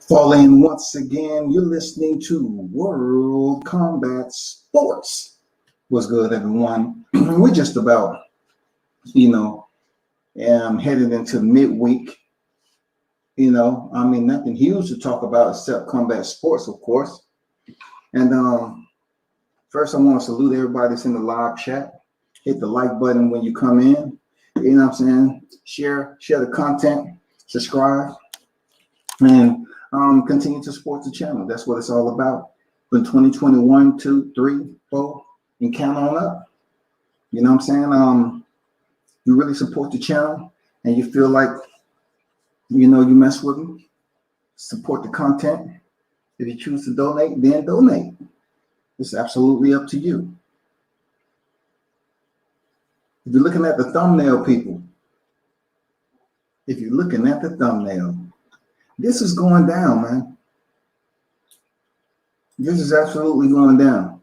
Falling once again, you're listening to World Combat Sports. What's good, everyone? We're just about, headed into midweek. Nothing huge to talk about except combat sports, of course. And first, I want to salute everybody that's in the live chat. Hit the like button when you come in. You know what I'm saying? Share the content, subscribe, and continue to support the channel. That's what it's all about. From 2021, 2, 3, 4, and count on up. You know what I'm saying? You really support the channel and you feel like, you mess with me, support the content. If you choose to donate, then donate. It's absolutely up to you. If you're looking at the thumbnail, people, this is going down, man. This is absolutely going down.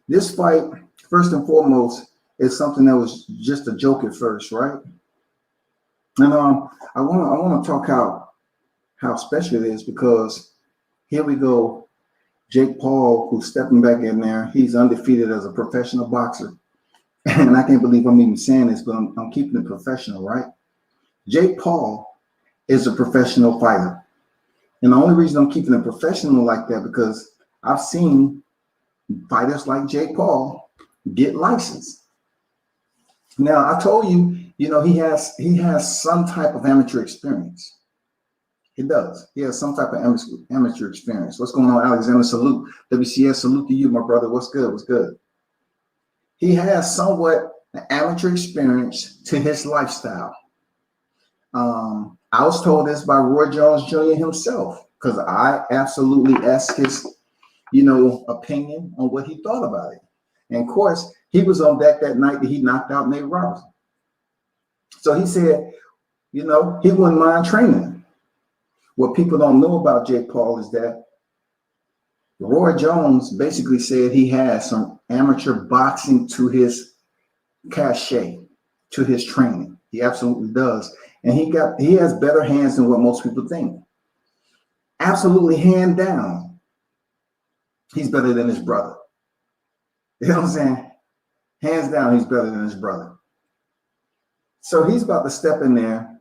This fight, first and foremost, is something that was just a joke at first, right? And I want to talk how special it is, because here we go. Jake Paul, who's stepping back in there, he's undefeated as a professional boxer. And I can't believe I'm even saying this, but I'm keeping it professional, right? Jake Paul is a professional fighter. And the only reason I'm keeping it professional like that, because I've seen fighters like Jake Paul get licensed. Now, I told you, he has some type of amateur experience. He does. He has some type of amateur experience. What's going on, Alexander? Salute. WCS, salute to you, my brother. What's good? What's good? He has somewhat an amateur experience to his lifestyle. I was told this by Roy Jones Jr. himself, because I absolutely asked his, opinion on what he thought about it. And of course, he was on deck that night that he knocked out Nate Robinson. So he said, he wouldn't mind training. What people don't know about Jake Paul is that Roy Jones basically said he has some amateur boxing to his cachet, to his training. He absolutely does. And he has better hands than what most people think. Absolutely, hand down, he's better than his brother. You know what I'm saying? Hands down, he's better than his brother. So he's about to step in there.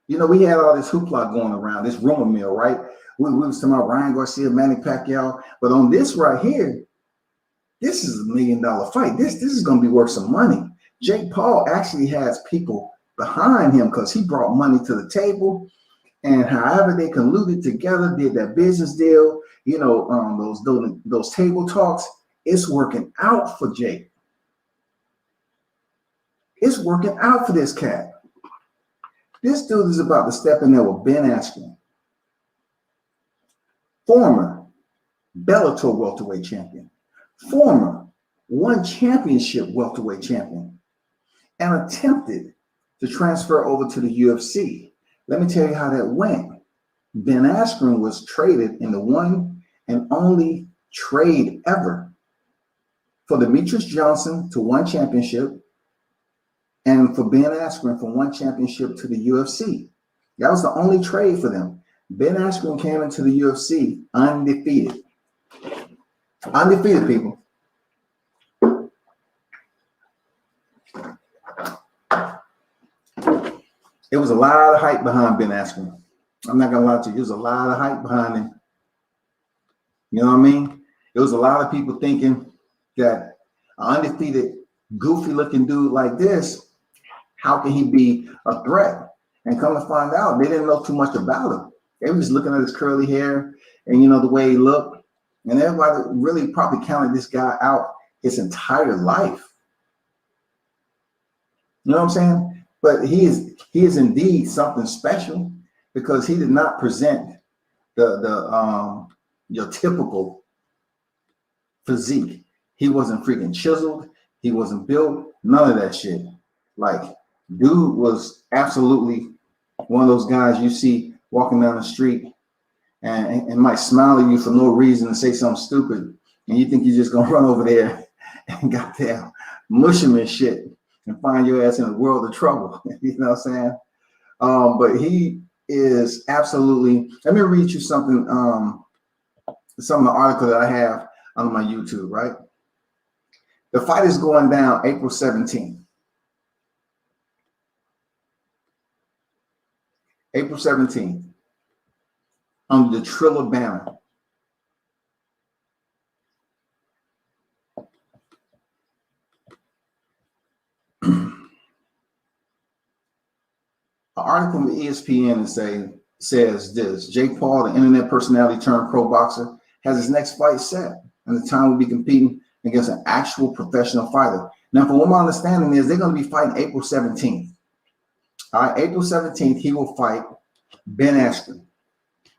We had all this hoopla going around, this rumor mill, right? We was talking about Ryan Garcia, Manny Pacquiao. But on this right here, this is $1 million fight. This is going to be worth some money. Jake Paul actually has people behind him because he brought money to the table, and however they colluded together, did that business deal, those table talks, it's working out for Jake. It's working out for this cat. This dude is about to step in there with Ben Askren, former Bellator welterweight champion, former one championship welterweight champion, and attempted to transfer over to the UFC. Let me tell you how that went. Ben Askren was traded in the one and only trade ever for Demetrius Johnson to one championship, and for Ben Askren from one championship to the UFC. That was the only trade for them. Ben Askren came into the UFC undefeated. Undefeated, people. It was a lot of hype behind Ben Askren. I'm not gonna lie to you. There was a lot of hype behind him. You know what I mean? There was a lot of people thinking that an undefeated, goofy-looking dude like this, how can he be a threat? And come to find out, they didn't know too much about him. They were just looking at his curly hair and the way he looked. And everybody really probably counted this guy out his entire life. You know what I'm saying? But he is indeed something special. because he did not present your typical physique. He wasn't freaking chiseled. He wasn't built. None of that shit. Like, dude was absolutely one of those guys you see walking down the street and might smile at you for no reason and say something stupid, and you think you're just gonna run over there and goddamn mush him and shit and find your ass in a world of trouble. You know what I'm saying? But he is absolutely. Let me read you something. Some of the article that I have on my YouTube. Right, the fight is going down April 17th. April 17th, under the Triller banner. An article from ESPN says this: Jake Paul, the internet personality turned pro boxer, has his next fight set, and the time will be competing against an actual professional fighter. Now, from what my understanding is, they're going to be fighting April 17th. All right, April 17th, he will fight Ben Askren.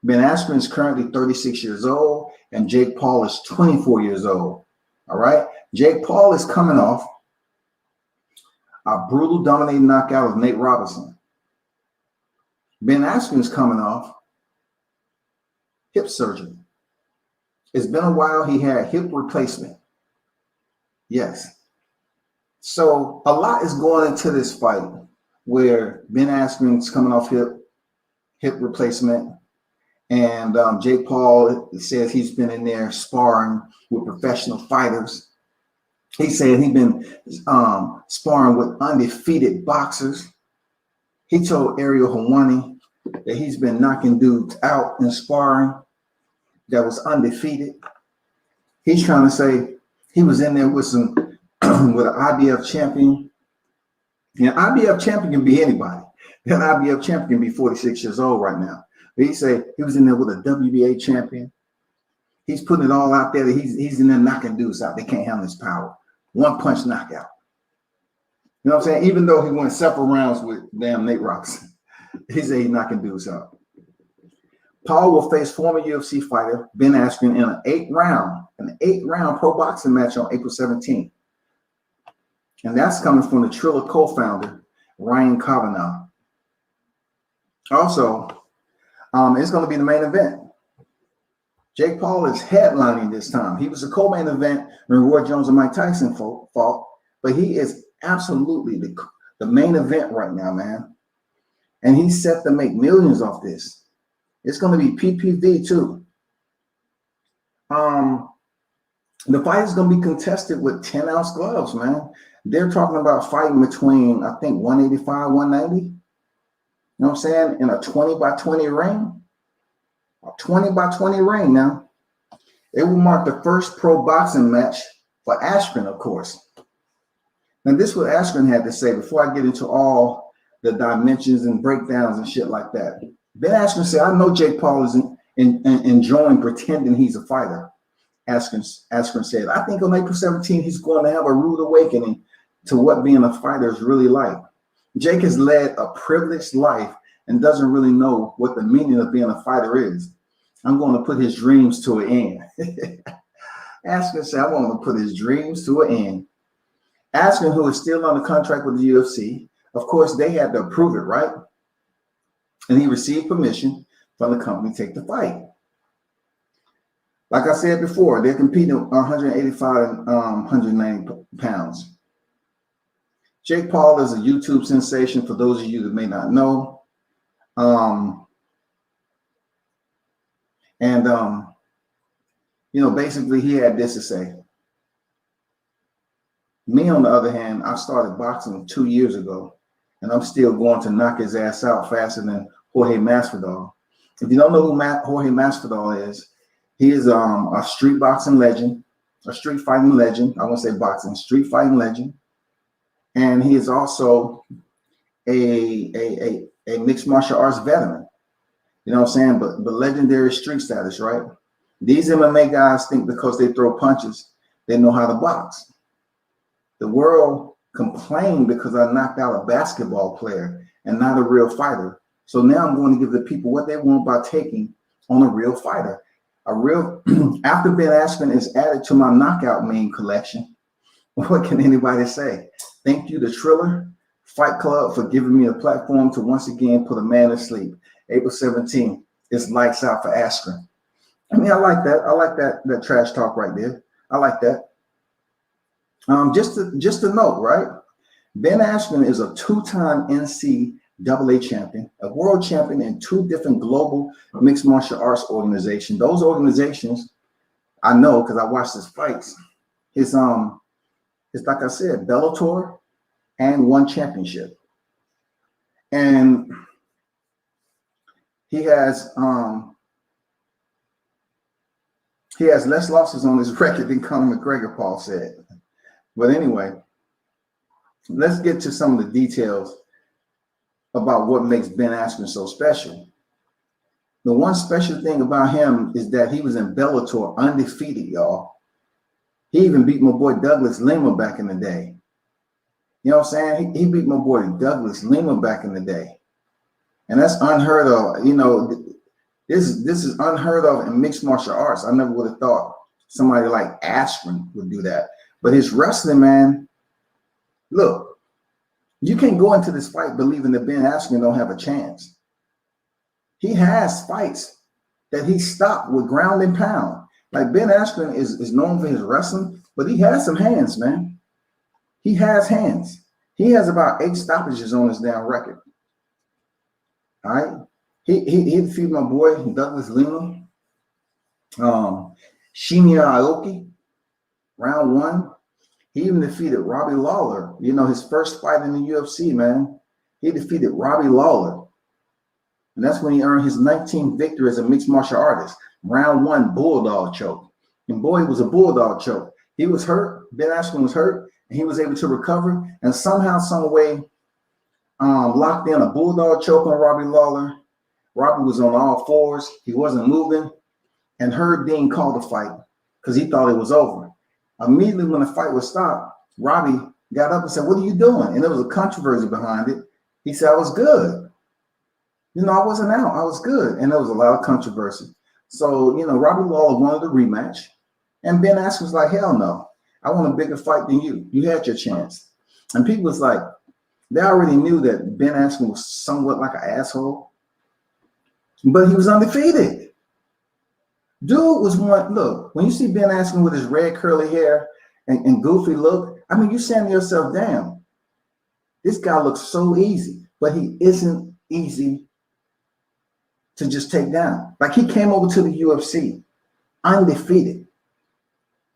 Ben Askren is currently 36 years old, and Jake Paul is 24 years old. All right, Jake Paul is coming off a brutal, dominating knockout of Nate Robinson. Ben Askren is coming off hip surgery. It's been a while. He had hip replacement. Yes. So a lot is going into this fight where Ben Askren's coming off hip replacement, and Jake Paul says he's been in there sparring with professional fighters. He said he's been sparring with undefeated boxers. He told Ariel Helwani that he's been knocking dudes out in sparring that was undefeated. He's trying to say he was in there with some with an IBF champion. You know, IBF champion can be anybody. An IBF champion can be 46 years old right now. But he said he was in there with a WBA champion. He's putting it all out there that he's in there knocking dudes out. They can't handle his power. One punch knockout. You know what I'm saying? Even though he went several rounds with damn Nate Robinson, he said he's knocking dudes out. Paul will face former UFC fighter Ben Askren in an eight-round pro boxing match on April 17th. And that's coming from the Triller co-founder, Ryan Kavanaugh. Also, it's going to be the main event. Jake Paul is headlining this time. He was a co-main event when Roy Jones and Mike Tyson fought, but he is absolutely the main event right now, man. And he's set to make millions off this. It's going to be PPV too. The fight is going to be contested with 10-ounce gloves, man. They're talking about fighting between, I think, 185, 190. You know what I'm saying? In a 20-by-20 ring. A 20-by-20 ring now. It will mark the first pro boxing match for Askren, of course. Now, this is what Askren had to say before I get into all the dimensions and breakdowns and shit like that. Ben Askren said, I know Jake Paul is enjoying pretending he's a fighter. Askren said, I think on April 17th, he's going to have a rude awakening to what being a fighter is really like. Jake has led a privileged life and doesn't really know what the meaning of being a fighter is. I'm going to put his dreams to an end. Askren said, I want to put his dreams to an end. Askren, who is still on the contract with the UFC, of course, they had to approve it, right? And he received permission from the company to take the fight. Like I said before, they're competing at 185 and 190 pounds. Jake Paul is a YouTube sensation for those of you that may not know. Basically he had this to say. Me, on the other hand, I started boxing 2 years ago, and I'm still going to knock his ass out faster than Jorge Masvidal. If you don't know who Jorge Masvidal is, he is a street boxing legend, a street fighting legend. I won't say boxing, street fighting legend. And he is also a mixed martial arts veteran. You know what I'm saying? But legendary street status, right? These MMA guys think because they throw punches, they know how to box. The world complained because I knocked out a basketball player and not a real fighter. So now I'm going to give the people what they want by taking on a real fighter. After Ben Askren is added to my knockout meme collection, what can anybody say? Thank you to Triller Fight Club for giving me a platform to once again put a man to sleep. April 17th, it's lights out for Askren. I mean, I like that. I like that trash talk right there. I like that. Just a note, right? Ben Askren is a two-time NCAA champion, a world champion in 2 different global mixed martial arts organizations. Those organizations, I know because I watched his fights. It's like I said, Bellator and one championship. And he has less losses on his record than Conor McGregor, Paul said. But anyway, let's get to some of the details about what makes Ben Askren so special. The one special thing about him is that he was in Bellator undefeated, y'all. He even beat my boy Douglas Lima back in the day. You know what I'm saying? He beat my boy Douglas Lima back in the day. And that's unheard of. You know, this is unheard of in mixed martial arts. I never would have thought somebody like Askren would do that. But his wrestling, man, look, you can't go into this fight believing that Ben Askren don't have a chance. He has fights that he stopped with ground and pound. Like Ben Askren is known for his wrestling, but he has some hands, man. He has hands. He has about 8 stoppages on his damn record. All right. He defeated my boy Douglas Lima, Shinya Aoki, round 1. He even defeated Robbie Lawler. You know, his first fight in the UFC, man. He defeated Robbie Lawler. And that's when he earned his 19th victory as a mixed martial artist. Round 1 bulldog choke. And boy, it was a bulldog choke. He was hurt. Ben Askren was hurt. And he was able to recover. And somehow, some way, locked in a bulldog choke on Robbie Lawler. Robbie was on all 4s. He wasn't moving. And Herb Dean called the fight because he thought it was over. Immediately when the fight was stopped, Robbie got up and said, "What are you doing?" And there was a controversy behind it. He said, "I was good. You know, I wasn't out. I was good." And there was a lot of controversy. So, you know, Robbie Lawler wanted a rematch. And Ben Askren was like, "Hell no. I want a bigger fight than you. You had your chance." And people was like, they already knew that Ben Askren was somewhat like an asshole. But he was undefeated. Dude was one. Look, when you see Ben Askren with his red curly hair and goofy look, I mean, you're saying to yourself, damn, this guy looks so easy, but he isn't easy to just take down. Like, he came over to the UFC undefeated,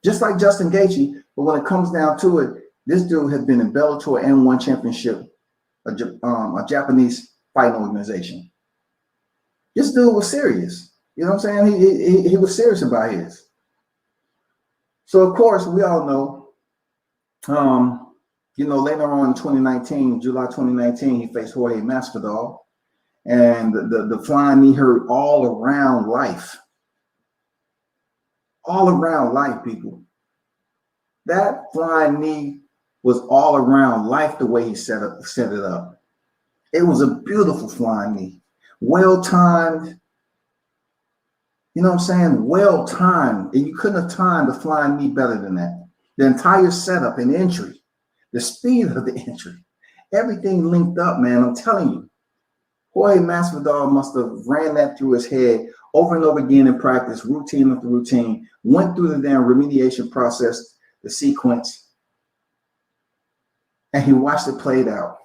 just like Justin Gaethje. But when it comes down to it, this dude has been in Bellator and one championship, a Japanese fighting organization. This dude was serious. You know what I'm saying? He was serious about his. So, of course, we all know, you know, later on in 2019, July 2019, he faced Jorge Masvidal. And the flying knee hurt all around life. All around life, people. That flying knee was all around life the way he set it up. It was a beautiful flying knee. Well-timed. You know what I'm saying? Well timed. And you couldn't have timed the flying knee better than that. The entire setup and entry, the speed of the entry, everything linked up, man. I'm telling you. Jorge Masvidal must have ran that through his head over and over again in practice, routine after routine, went through the damn remediation process, the sequence, and he watched it played out.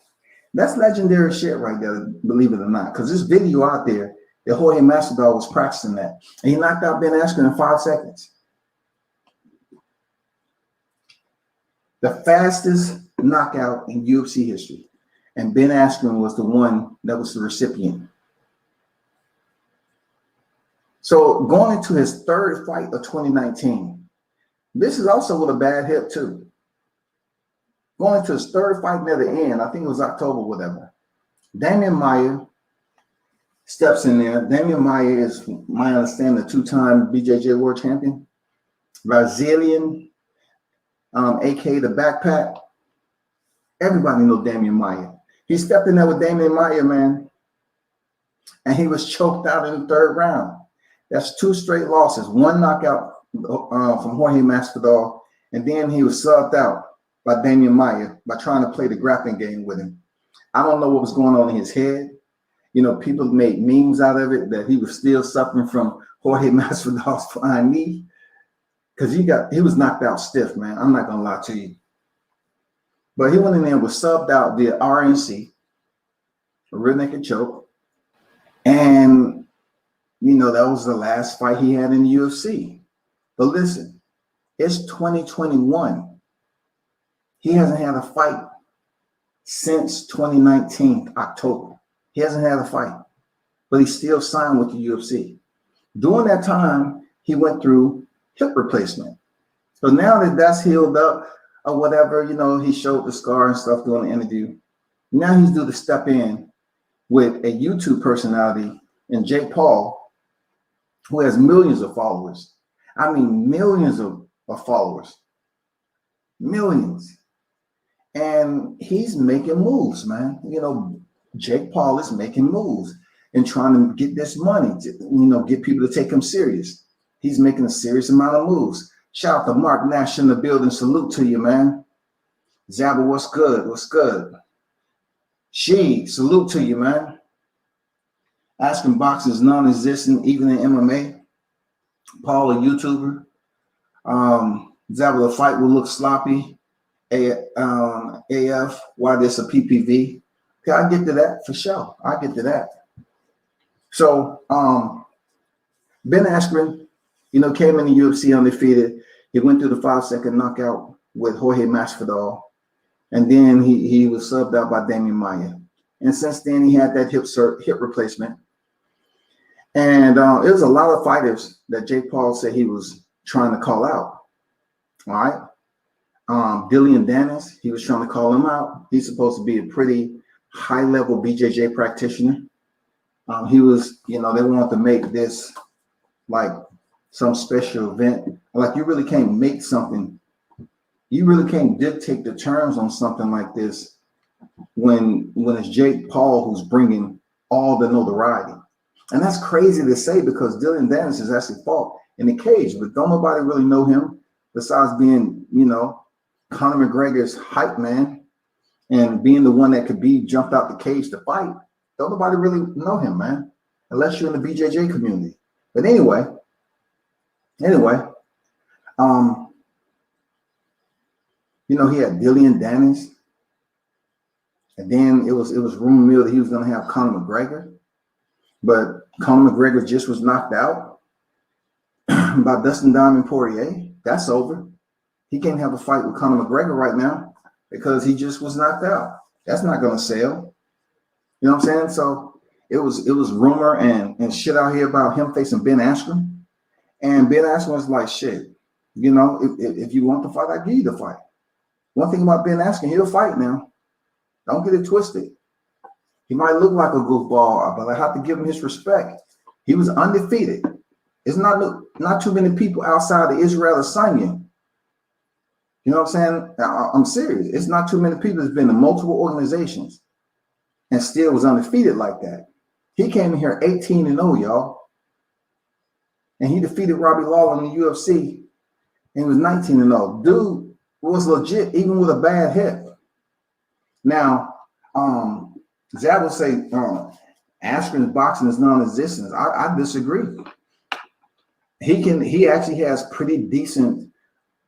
That's legendary shit right there, believe it or not, because this video out there, that Jorge Masvidal was practicing that. And he knocked out Ben Askren in 5 seconds. The fastest knockout in UFC history. And Ben Askren was the one that was the recipient. So going into his 3rd fight of 2019, this is also with a bad hip too. Going into his 3rd fight near the end, I think it was October, whatever. Damian Maia steps in there. Damian Maia is, my understanding, a 2-time BJJ world champion. Brazilian, aka the backpack. Everybody knows Damian Maia. He stepped in there with Damian Maia, man. and he was choked out in the third round. That's 2 straight losses, 1 knockout from Jorge Masvidal, and then he was subbed out by Damian Maia by trying to play the grappling game with him. I don't know what was going on in his head. You know, people made memes out of it that he was still suffering from Jorge Masvidal's flying knee because he was knocked out stiff, man. I'm not gonna lie to you. But he went in there and was subbed out via RNC, a rear naked choke, and you know that was the last fight he had in the UFC. But listen, it's 2021. He hasn't had a fight since 2019 October. He hasn't had a fight, but he still signed with the UFC. During that time, he went through hip replacement. So now that that's healed up or whatever, you know, he showed the scar and stuff during the interview. Now he's due to step in with a YouTube personality and Jake Paul, who has millions of followers. I mean, millions of followers. Millions. And he's making moves, man. You know, Jake Paul is making moves and trying to get this money to, you know, get people to take him serious. He's making a serious amount of moves. Shout out to Mark Nash in the building. Salute to you, man. Zabba, what's good? What's good? Salute to you, man. Asking boxing is non-existent, even in MMA. Paul, a YouTuber. Zabba, the fight will look sloppy. AF, why this a PPV? Okay, I'll get to that for sure. I'll get to that. So, Ben Askren, you know, came in the UFC undefeated. He went through the 5-second knockout with Jorge Masvidal, and then he was subbed out by Damian Maia. And since then, he had that hip replacement. And it was a lot of fighters that Jake Paul said he was trying to call out. All right. Dillian Dennis, he was trying to call him out. He's supposed to be a pretty high-level BJJ practitioner. He was, you know, they wanted to make this like some special event. Like, you really can't make something. You really can't dictate the terms on something like this when it's Jake Paul who's bringing all the notoriety. And that's crazy to say because Dillian Dennis has actually fought in the cage, but don't nobody really know him besides being, you know, Conor McGregor's hype man and being the one that could be jumped out the cage to fight. Don't nobody really know him, man, unless you're in the BJJ community. But anyway, you know, he had Dillian Dennis, and then it was rumor mill that he was going to have Conor McGregor, but Conor McGregor just was knocked out by Dustin Diamond Poirier. That's over. He can't have a fight with Conor McGregor right now because he just was knocked out. That's not going to sell. You know what I'm saying? So it was rumor and shit out here about him facing Ben Askren. And Ben Askren was like, shit, you know, if you want the fight, I give you the fight. One thing about Ben Askren, he'll fight now. Don't get it twisted. He might look like a goofball, but I have to give him his respect. He was undefeated. It's not too many people outside of Israel Adesanya. You know what I'm saying? I'm serious. It's not too many people that's been in multiple organizations and still was undefeated like that. He came in here 18-0, y'all. And he defeated Robbie Lawler in the UFC and he was 19-0. Dude was legit, even with a bad hip. Now, Zab will say Askren's boxing is non-existent. I disagree. He actually has pretty decent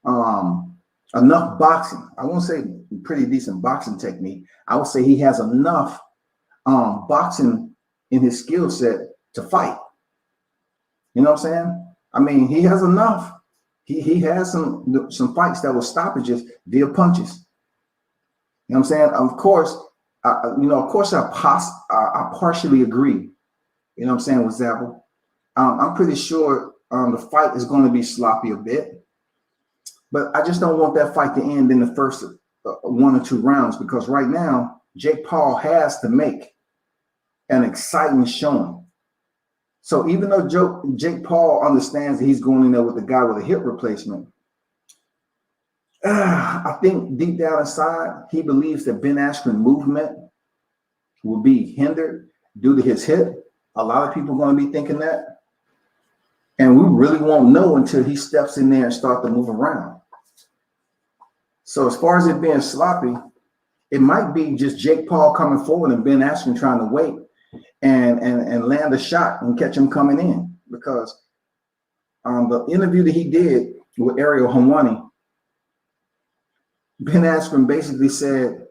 enough boxing. I won't say pretty decent boxing technique. I would say he has enough boxing in his skill set to fight. You know what I'm saying? I mean, he has enough. He has some fights that were stoppages via punches. You know what I'm saying? Of course, I partially agree. You know what I'm saying with Zabel. I'm pretty sure the fight is going to be sloppy a bit, but I just don't want that fight to end in the first 1 or 2 rounds because right now Jake Paul has to make an exciting showing. So even though Jake Paul understands that he's going in there with a guy with a hip replacement, I think deep down inside, he believes that Ben Askren movement will be hindered due to his hip. A lot of people are going to be thinking that. And we really won't know until he steps in there and start to move around. So as far as it being sloppy, it might be just Jake Paul coming forward and Ben Askren trying to wait and land a shot and catch him coming in. Because the interview that he did with Ariel Helwani, Ben Askren basically said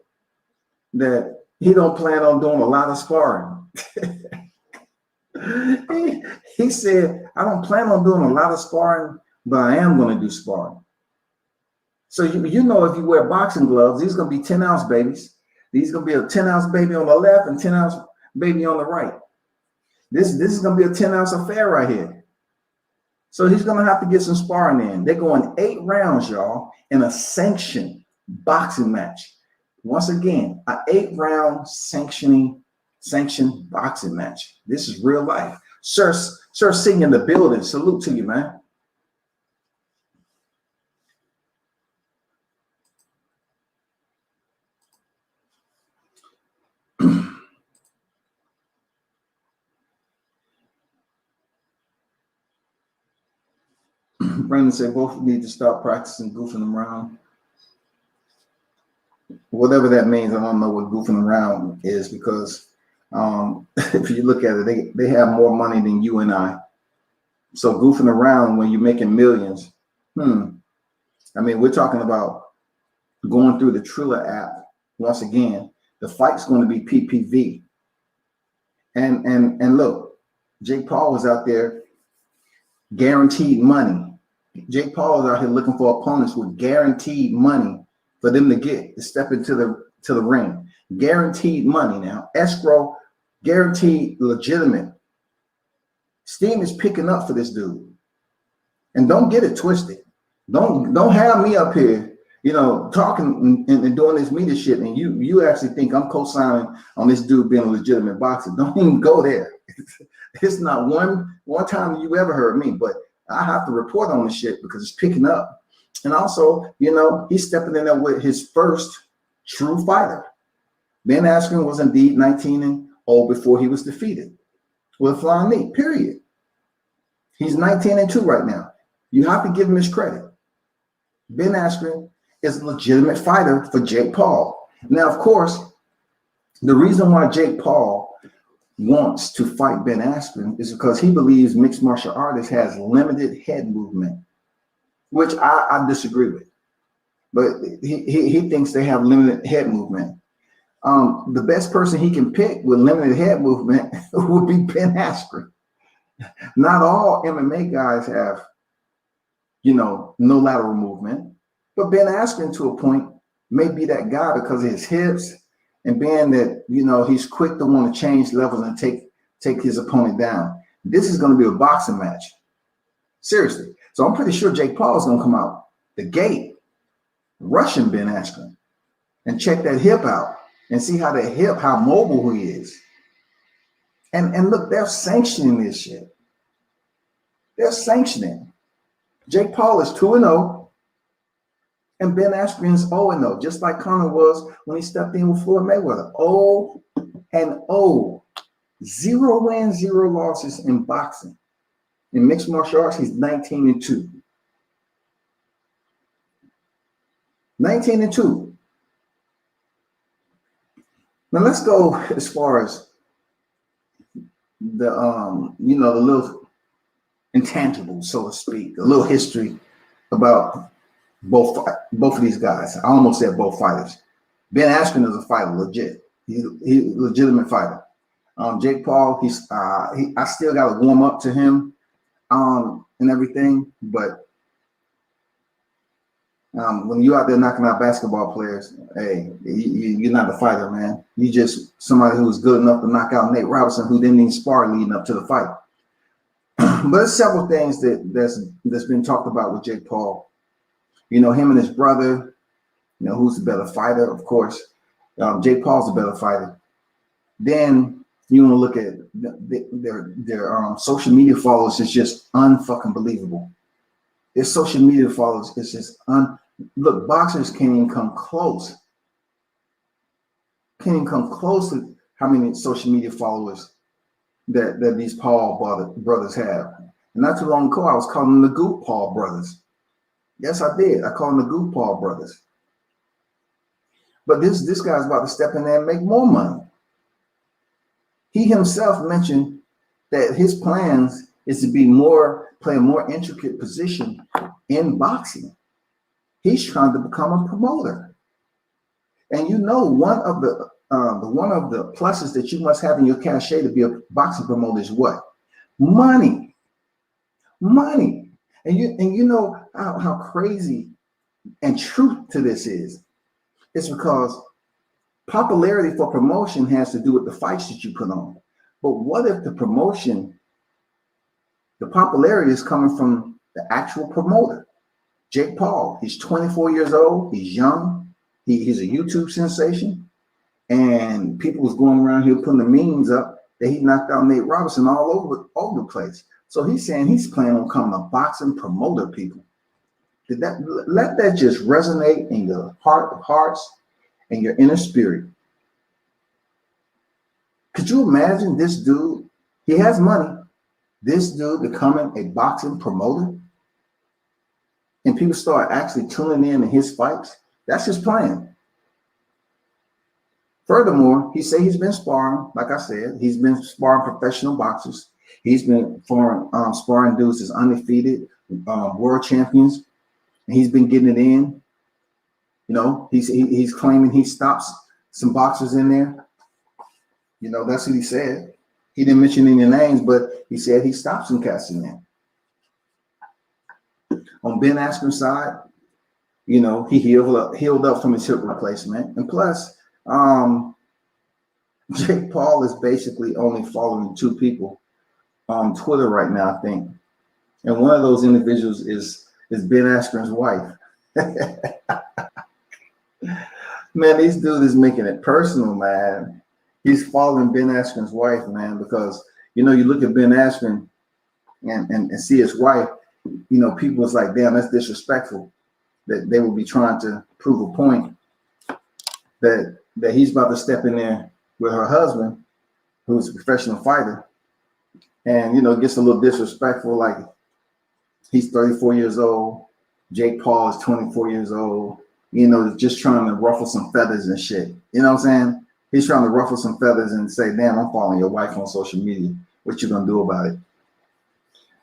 that he don't plan on doing a lot of sparring. He said, I don't plan on doing a lot of sparring, but I am going to do sparring. So you know, if you wear boxing gloves, these are going to be 10-ounce babies. These are going to be a 10-ounce baby on the left and 10-ounce baby on the right. This is going to be a 10-ounce affair right here. So he's going to have to get some sparring in. They're going 8 rounds, y'all, in a sanctioned boxing match. Once again, an 8-round sanctioned boxing match. This is real life. Sir Singh in the building. Salute to you, man. Brandon said both need to start practicing goofing around. Whatever that means, I don't know what goofing around is, because if you look at it, they have more money than you and I. So goofing around when you're making millions, I mean, we're talking about going through the Triller app. Once again, the fight's going to be PPV. And look, Jake Paul was out there guaranteed money. Jake Paul is out here looking for opponents with guaranteed money for them to step into the ring. Guaranteed money now. Escrow, guaranteed, legitimate. Steam is picking up for this dude. And don't get it twisted. Don't have me up here, talking and doing this media shit, and you actually think I'm co-signing on this dude being a legitimate boxer. Don't even go there. It's not one time you ever heard me, but I have to report on this shit because it's picking up. And also, he's stepping in there with his first true fighter. Ben Askren was indeed 19-0 before he was defeated with a flying knee, period. He's 19-2 right now. You have to give him his credit. Ben Askren is a legitimate fighter for Jake Paul. Now, of course, the reason why Jake Paul wants to fight Ben Askren is because he believes mixed martial artists has limited head movement, which I disagree with. But he thinks they have limited head movement. The best person he can pick with limited head movement would be Ben Askren. Not all MMA guys have, no lateral movement, but Ben Askren to a point may be that guy because of his hips and being that, he's quick to want to change levels and take his opponent down. This is going to be a boxing match. Seriously. So I'm pretty sure Jake Paul is going to come out the gate rushing Ben Askren and check that hip out and see how how mobile he is. And look, they're sanctioning this shit. They're sanctioning. Jake Paul is 2-0 and Ben Askren is 0-0, just like Conor was when he stepped in with Floyd Mayweather. 0-0. 0 wins, 0 losses in boxing. In mixed martial arts, he's 19-2. 19-2. Now let's go as far as the the little intangibles, so to speak, a little history about both of these guys. I almost said both fighters. Ben Askren is a fighter, legit. He's a legitimate fighter. Jake Paul, I still got to warm up to him and everything, but when you out there knocking out basketball players, hey, you're not a fighter, man. You just somebody who was good enough to knock out Nate Robinson, who didn't even spar leading up to the fight. But there's several things that's been talked about with Jake Paul. Him and his brother, who's the better fighter, of course. Jake Paul's a better fighter. Then you want to look at their social media followers is just unfucking believable. Their social media followers is just look, boxers can't even come close. Can't even come close to how many social media followers that these Paul brothers have. And not too long ago, I was calling them the Goop Paul brothers. Yes, I did. I call them the Goop Paul brothers. But this guy's about to step in there and make more money. He himself mentioned that his plans is to play a more intricate position in boxing. He's trying to become a promoter. And you know, one of the pluses that you must have in your cachet to be a boxing promoter is what? Money. Money. And you know how crazy and true to this is. It's because popularity for promotion has to do with the fights that you put on. But what if the popularity is coming from the actual promoter? Jake Paul, he's 24 years old. He's young. He's a YouTube sensation. And people was going around here putting the memes up that he knocked out Nate Robinson all over the place. So he's saying he's planning on becoming a boxing promoter, people. Let that just resonate in your heart of hearts and your inner spirit. Could you imagine this dude? He has money. This dude becoming a boxing promoter, and people start actually tuning in to his fights. That's his plan. Furthermore, he said he's been sparring. Like I said, he's been sparring professional boxers. He's been sparring dudes as undefeated world champions, and he's been getting it in. You know, he's claiming he stops some boxers in there. You know, that's what he said. He didn't mention any names, but he said he stopped some cats in there. On Ben Askren's side, you know, he healed up from his hip replacement. And plus, Jake Paul is basically only following two people on Twitter right now, I think. And one of those individuals is Ben Askren's wife. Man, this dude is making it personal, man. He's following Ben Askren's wife, man, because, you know, you look at Ben Askren and see his wife, you know, people was like, damn, that's disrespectful. That they will be trying to prove a point that he's about to step in there with her husband, who's a professional fighter. And, you know, it gets a little disrespectful, like he's 34 years old. Jake Paul is 24 years old. You know, just trying to ruffle some feathers and shit. You know what I'm saying? He's trying to ruffle some feathers and say, damn, I'm following your wife on social media. What you gonna do about it?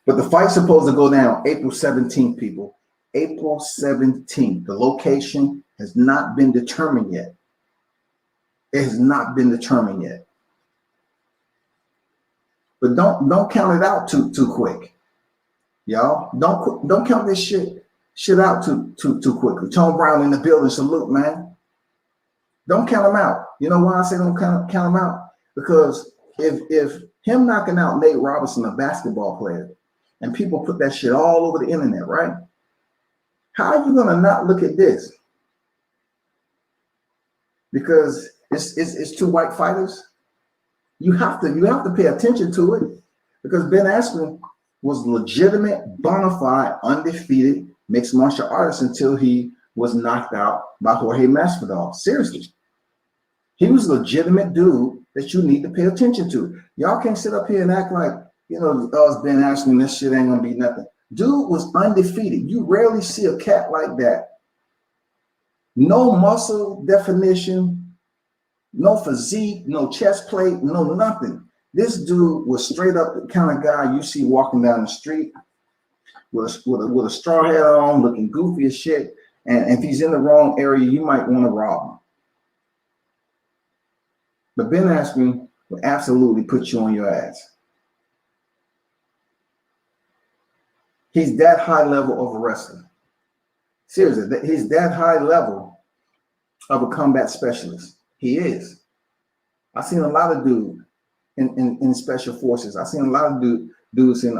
But the fight's supposed to go down April 17th, people. April 17th. The location has not been determined yet. It has not been determined yet. But don't count it out too quick. Y'all, don't count this shit out too quickly. Tone Brown in the building, salute, man. Don't count him out. You know why I say don't count him out? Because if him knocking out Nate Robinson, a basketball player, and people put that shit all over the internet, right? How are you gonna not look at this? Because it's two white fighters. You have to pay attention to it, because Ben Askren was legitimate, bona fide, undefeated mixed martial artist until he was knocked out by Jorge Masvidal. Seriously. He was a legitimate dude that you need to pay attention to. Y'all can't sit up here and act like, you know, oh, it's Ben Askren, this shit ain't gonna be nothing. Dude was undefeated. You rarely see a cat like that. No muscle definition, no physique, no chest plate, no nothing. This dude was straight up the kind of guy you see walking down the street with a straw hat on, looking goofy as shit. And if he's in the wrong area, you might want to rob him. But Ben Askren will absolutely put you on your ass. He's that high level of a wrestler. Seriously, he's that high level of a combat specialist. He is. I've seen a lot of dudes in special forces. I've seen a lot of dudes in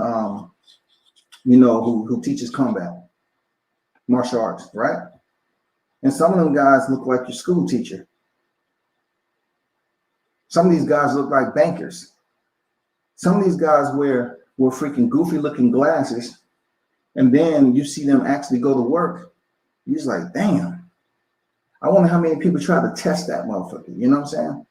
you know, who teaches combat, martial arts, right? And some of them guys look like your school teacher. Some of these guys look like bankers. Some of these guys wear freaking goofy looking glasses, and then you see them actually go to work. You're just like, damn. I wonder how many people try to test that motherfucker. You know what I'm saying?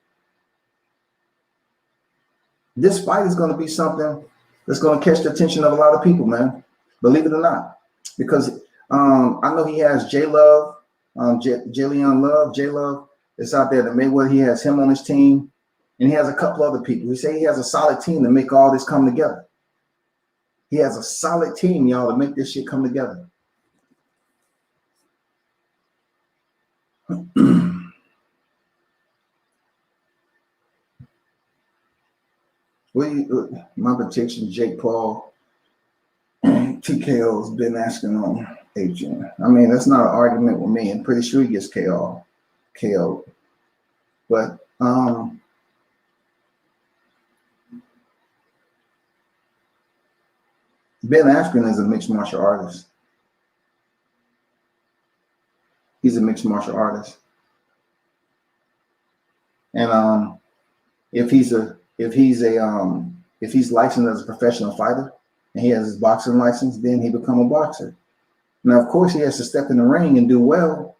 This fight is going to be something that's going to catch the attention of a lot of people, man. Believe it or not, because I know he has J Love, Jillian Love, J Love is out there. The Mayweather, he has him on his team, and he has a couple other people. He say he has a solid team to make all this come together. He has a solid team, y'all, to make this shit come together. My prediction: Jake Paul, TKO's Ben Askren on Adrian. I mean, that's not an argument with me. I'm pretty sure he gets KO'd. But Ben Askren is a mixed martial artist. He's a mixed martial artist. And if he's licensed as a professional fighter and he has his boxing license, then he become a boxer. Now, of course, he has to step in the ring and do well.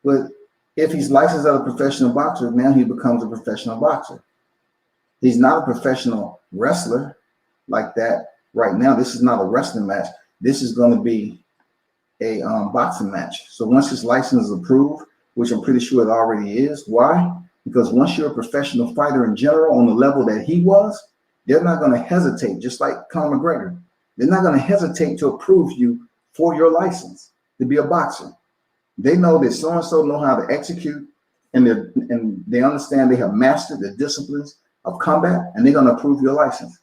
But if he's licensed as a professional boxer, now he becomes a professional boxer. He's not a professional wrestler like that right now. This is not a wrestling match. This is going to be a boxing match. So once his license is approved, which I'm pretty sure it already is. Why? Because once you're a professional fighter in general on the level that he was, they're not going to hesitate, just like Conor McGregor. They're not going to hesitate to approve you for your license to be a boxer. They know that so-and-so know how to execute, and they understand they have mastered the disciplines of combat, and they're going to approve your license.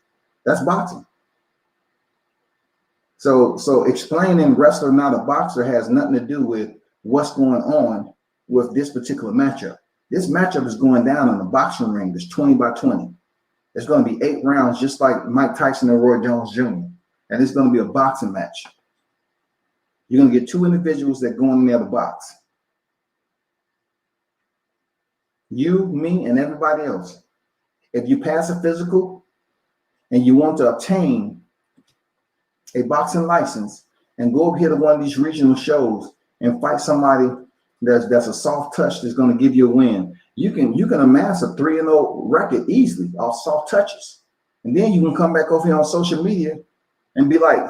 That's boxing. So explaining wrestler not a boxer has nothing to do with what's going on with this particular matchup. This matchup is going down in the boxing ring. There's 20 by 20. There's going to be 8 rounds, just like Mike Tyson and Roy Jones Jr. And it's going to be a boxing match. You're going to get 2 individuals that go in there to box. You, me, and everybody else. If you pass a physical and you want to obtain a boxing license and go up here to one of these regional shows and fight somebody that's a soft touch that's going to give you a win, you can amass a 3-0 record easily off soft touches. And then you can come back over here on social media and be like,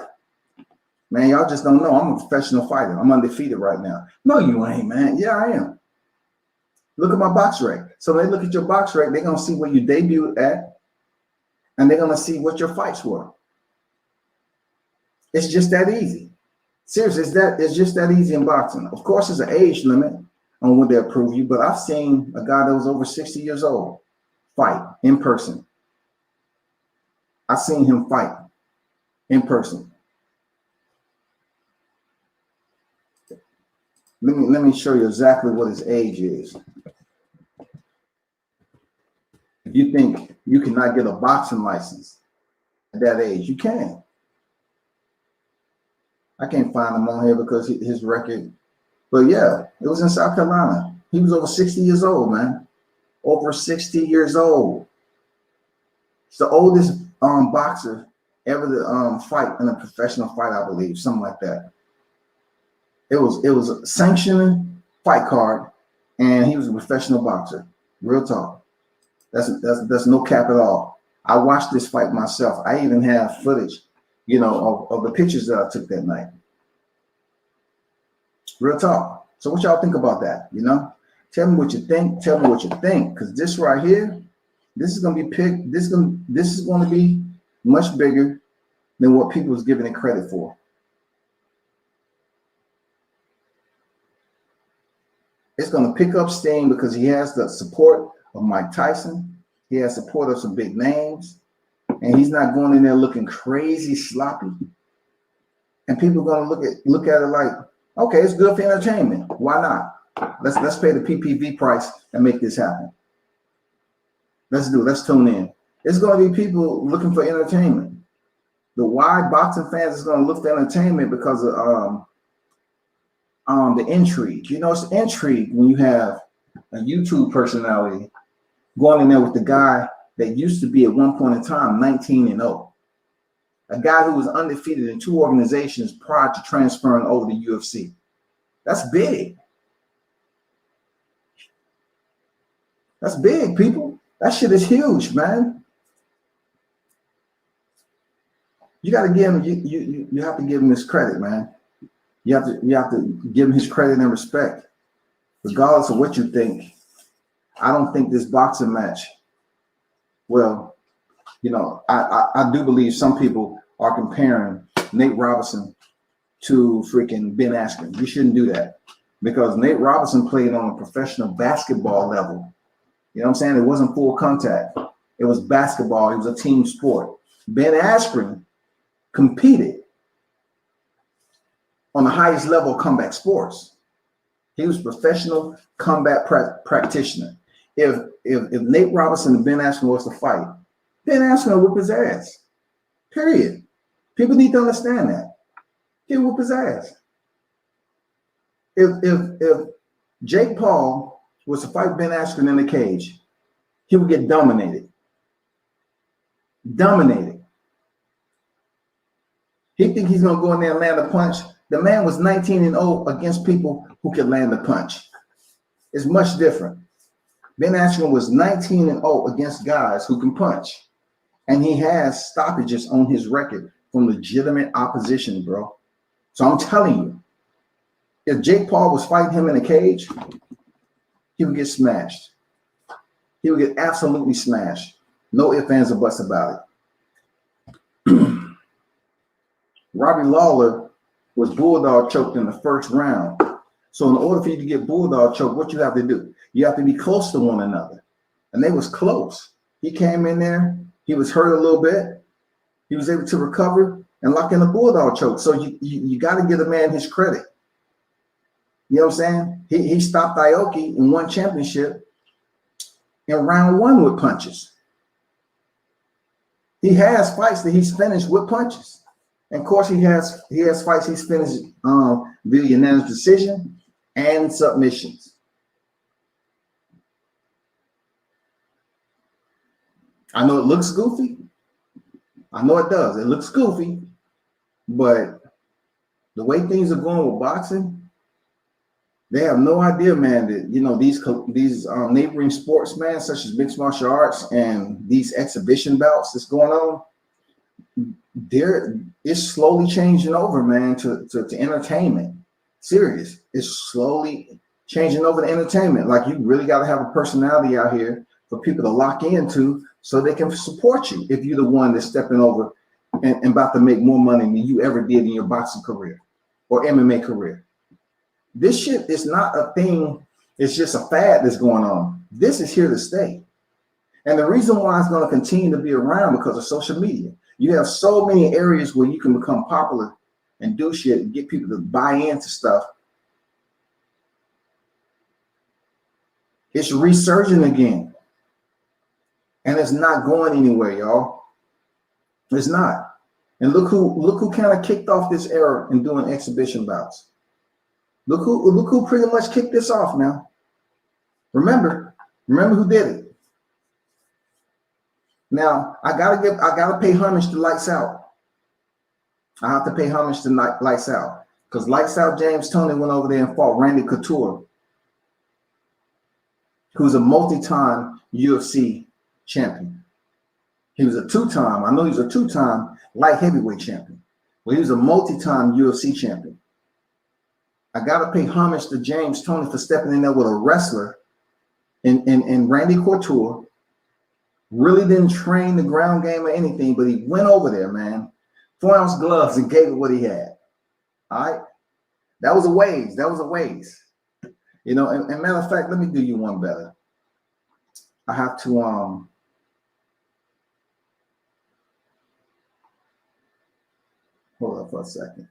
man, y'all just don't know. I'm a professional fighter. I'm undefeated right now. No, you ain't, man. Yeah, I am. Look at my box rate. So they look at your box rate, they're going to see where you debuted at, and they're going to see what your fights were. It's just that easy. Seriously, it's just that easy in boxing. Of course, there's an age limit on when they approve you, but I've seen a guy that was over 60 years old fight in person. I've seen him fight in person. Let me show you exactly what his age is. If you think you cannot get a boxing license at that age, you can. I can't find him on here because his record, but yeah, it was in South Carolina. He was over 60 years old, man. Over 60 years old. It's the oldest boxer ever to fight in a professional fight, I believe, something like that. It was a sanctioned fight card, and he was a professional boxer. Real talk. That's no cap at all. I watched this fight myself. I even have footage, of the pictures that I took that night. Real talk. So what y'all think about that? Tell me what you think. Tell me what you think, because this right here, this is going to be picked. This is going to be much bigger than what people is giving it credit for. It's going to pick up steam because he has the support of Mike Tyson. He has support of some big names, and he's not going in there looking crazy sloppy. And people are going to look at it like, okay, it's good for entertainment. Why not? Let's pay the PPV price and make this happen. Let's do it. Let's tune in. It's going to be people looking for entertainment. The wide boxing fans is going to look for entertainment because of the intrigue. It's intrigue when you have a YouTube personality going in there with the guy that used to be at one point in time 19-0. A guy who was undefeated in 2 organizations prior to transferring over to UFC. That's big. That's big, people. That shit is huge, man. You got to give him. You have to give him his credit, man. You have to give him his credit and respect, regardless of what you think. I don't think this boxing match. Well, you know, I do believe some people are comparing Nate Robinson to freaking Ben Askren. You shouldn't do that because Nate Robinson played on a professional basketball level. You know what I'm saying? It wasn't full contact. It was basketball. It was a team sport. Ben Askren competed on the highest level of combat sports. He was a professional combat practitioner. If Nate Robinson and Ben Askren was to fight, Ben Askren would whip his ass. Period. People need to understand that. He'll whoop his ass. If Jake Paul was to fight Ben Askren in the cage, he would get dominated. Dominated. He think he's gonna go in there and land a punch. The man was 19-0 against people who could land a punch. It's much different. Ben Askren was 19-0 against guys who can punch. And he has stoppages on his record from legitimate opposition, bro. So I'm telling you, if Jake Paul was fighting him in a cage, he would get smashed. He would get absolutely smashed. No ifs, ands, or buts about it. Robbie Lawler was bulldog choked in the first round. So in order for you to get bulldog choked, what you have to do? You have to be close to one another. And they was close. He came in there. He was hurt a little bit. He was able to recover and lock in the bulldog choke. So you got to give the man his credit. You know what I'm saying? He stopped Aoki and won championship in round one with punches. He has fights that he's finished with punches. And of course, he has fights he's finished via unanimous decision and submissions. I know it looks goofy. I know it does. It looks goofy, but the way things are going with boxing, they have no idea, man, that, you know, these neighboring sports, man, such as mixed martial arts and these exhibition bouts that's going on, it's slowly changing over, man, to entertainment. Serious. It's slowly changing over to entertainment. Like, you really got to have a personality out here for people to lock into so they can support you if you're the one that's stepping over and about to make more money than you ever did in your boxing career or MMA career. This shit is not a thing. It's just a fad that's going on. This is here to stay. And the reason why it's going to continue to be around because of social media. You have so many areas where you can become popular and do shit and get people to buy into stuff. It's resurging again. And it's not going anywhere, y'all. It's not. And look who kind of kicked off this era in doing exhibition bouts. Look who pretty much kicked this off now. Remember who did it. Now I gotta pay homage to Lights Out. I have to pay homage to Lights Out because Lights Out James Toney went over there and fought Randy Couture, who's a multi-time UFC champion. He was a two-time. I know he's a two-time light heavyweight champion, but he was a multi-time UFC champion. I got to pay homage to James Toney for stepping in there with a wrestler in Randy Couture. Really didn't train the ground game or anything, but he went over there, man. 4-ounce gloves and gave it what he had. All right? That was a ways. You know, and matter of fact, let me do you one better. I have to hold up for a second.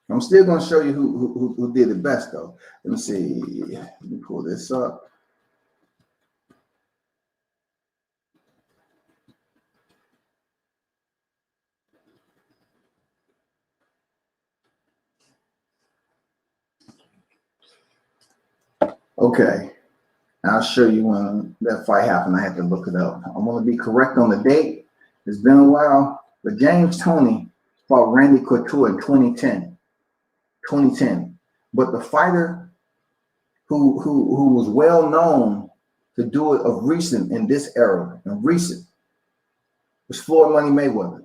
I'm still going to show you who did it best, though. Let me see. Let me pull this up. Okay. I'll show you when that fight happened. I had to look it up. I'm going to be correct on the date. It's been a while. But James Toney fought Randy Couture in 2010. But the fighter who was well known to do it of recent in this era, and recent, was Floyd Money Mayweather.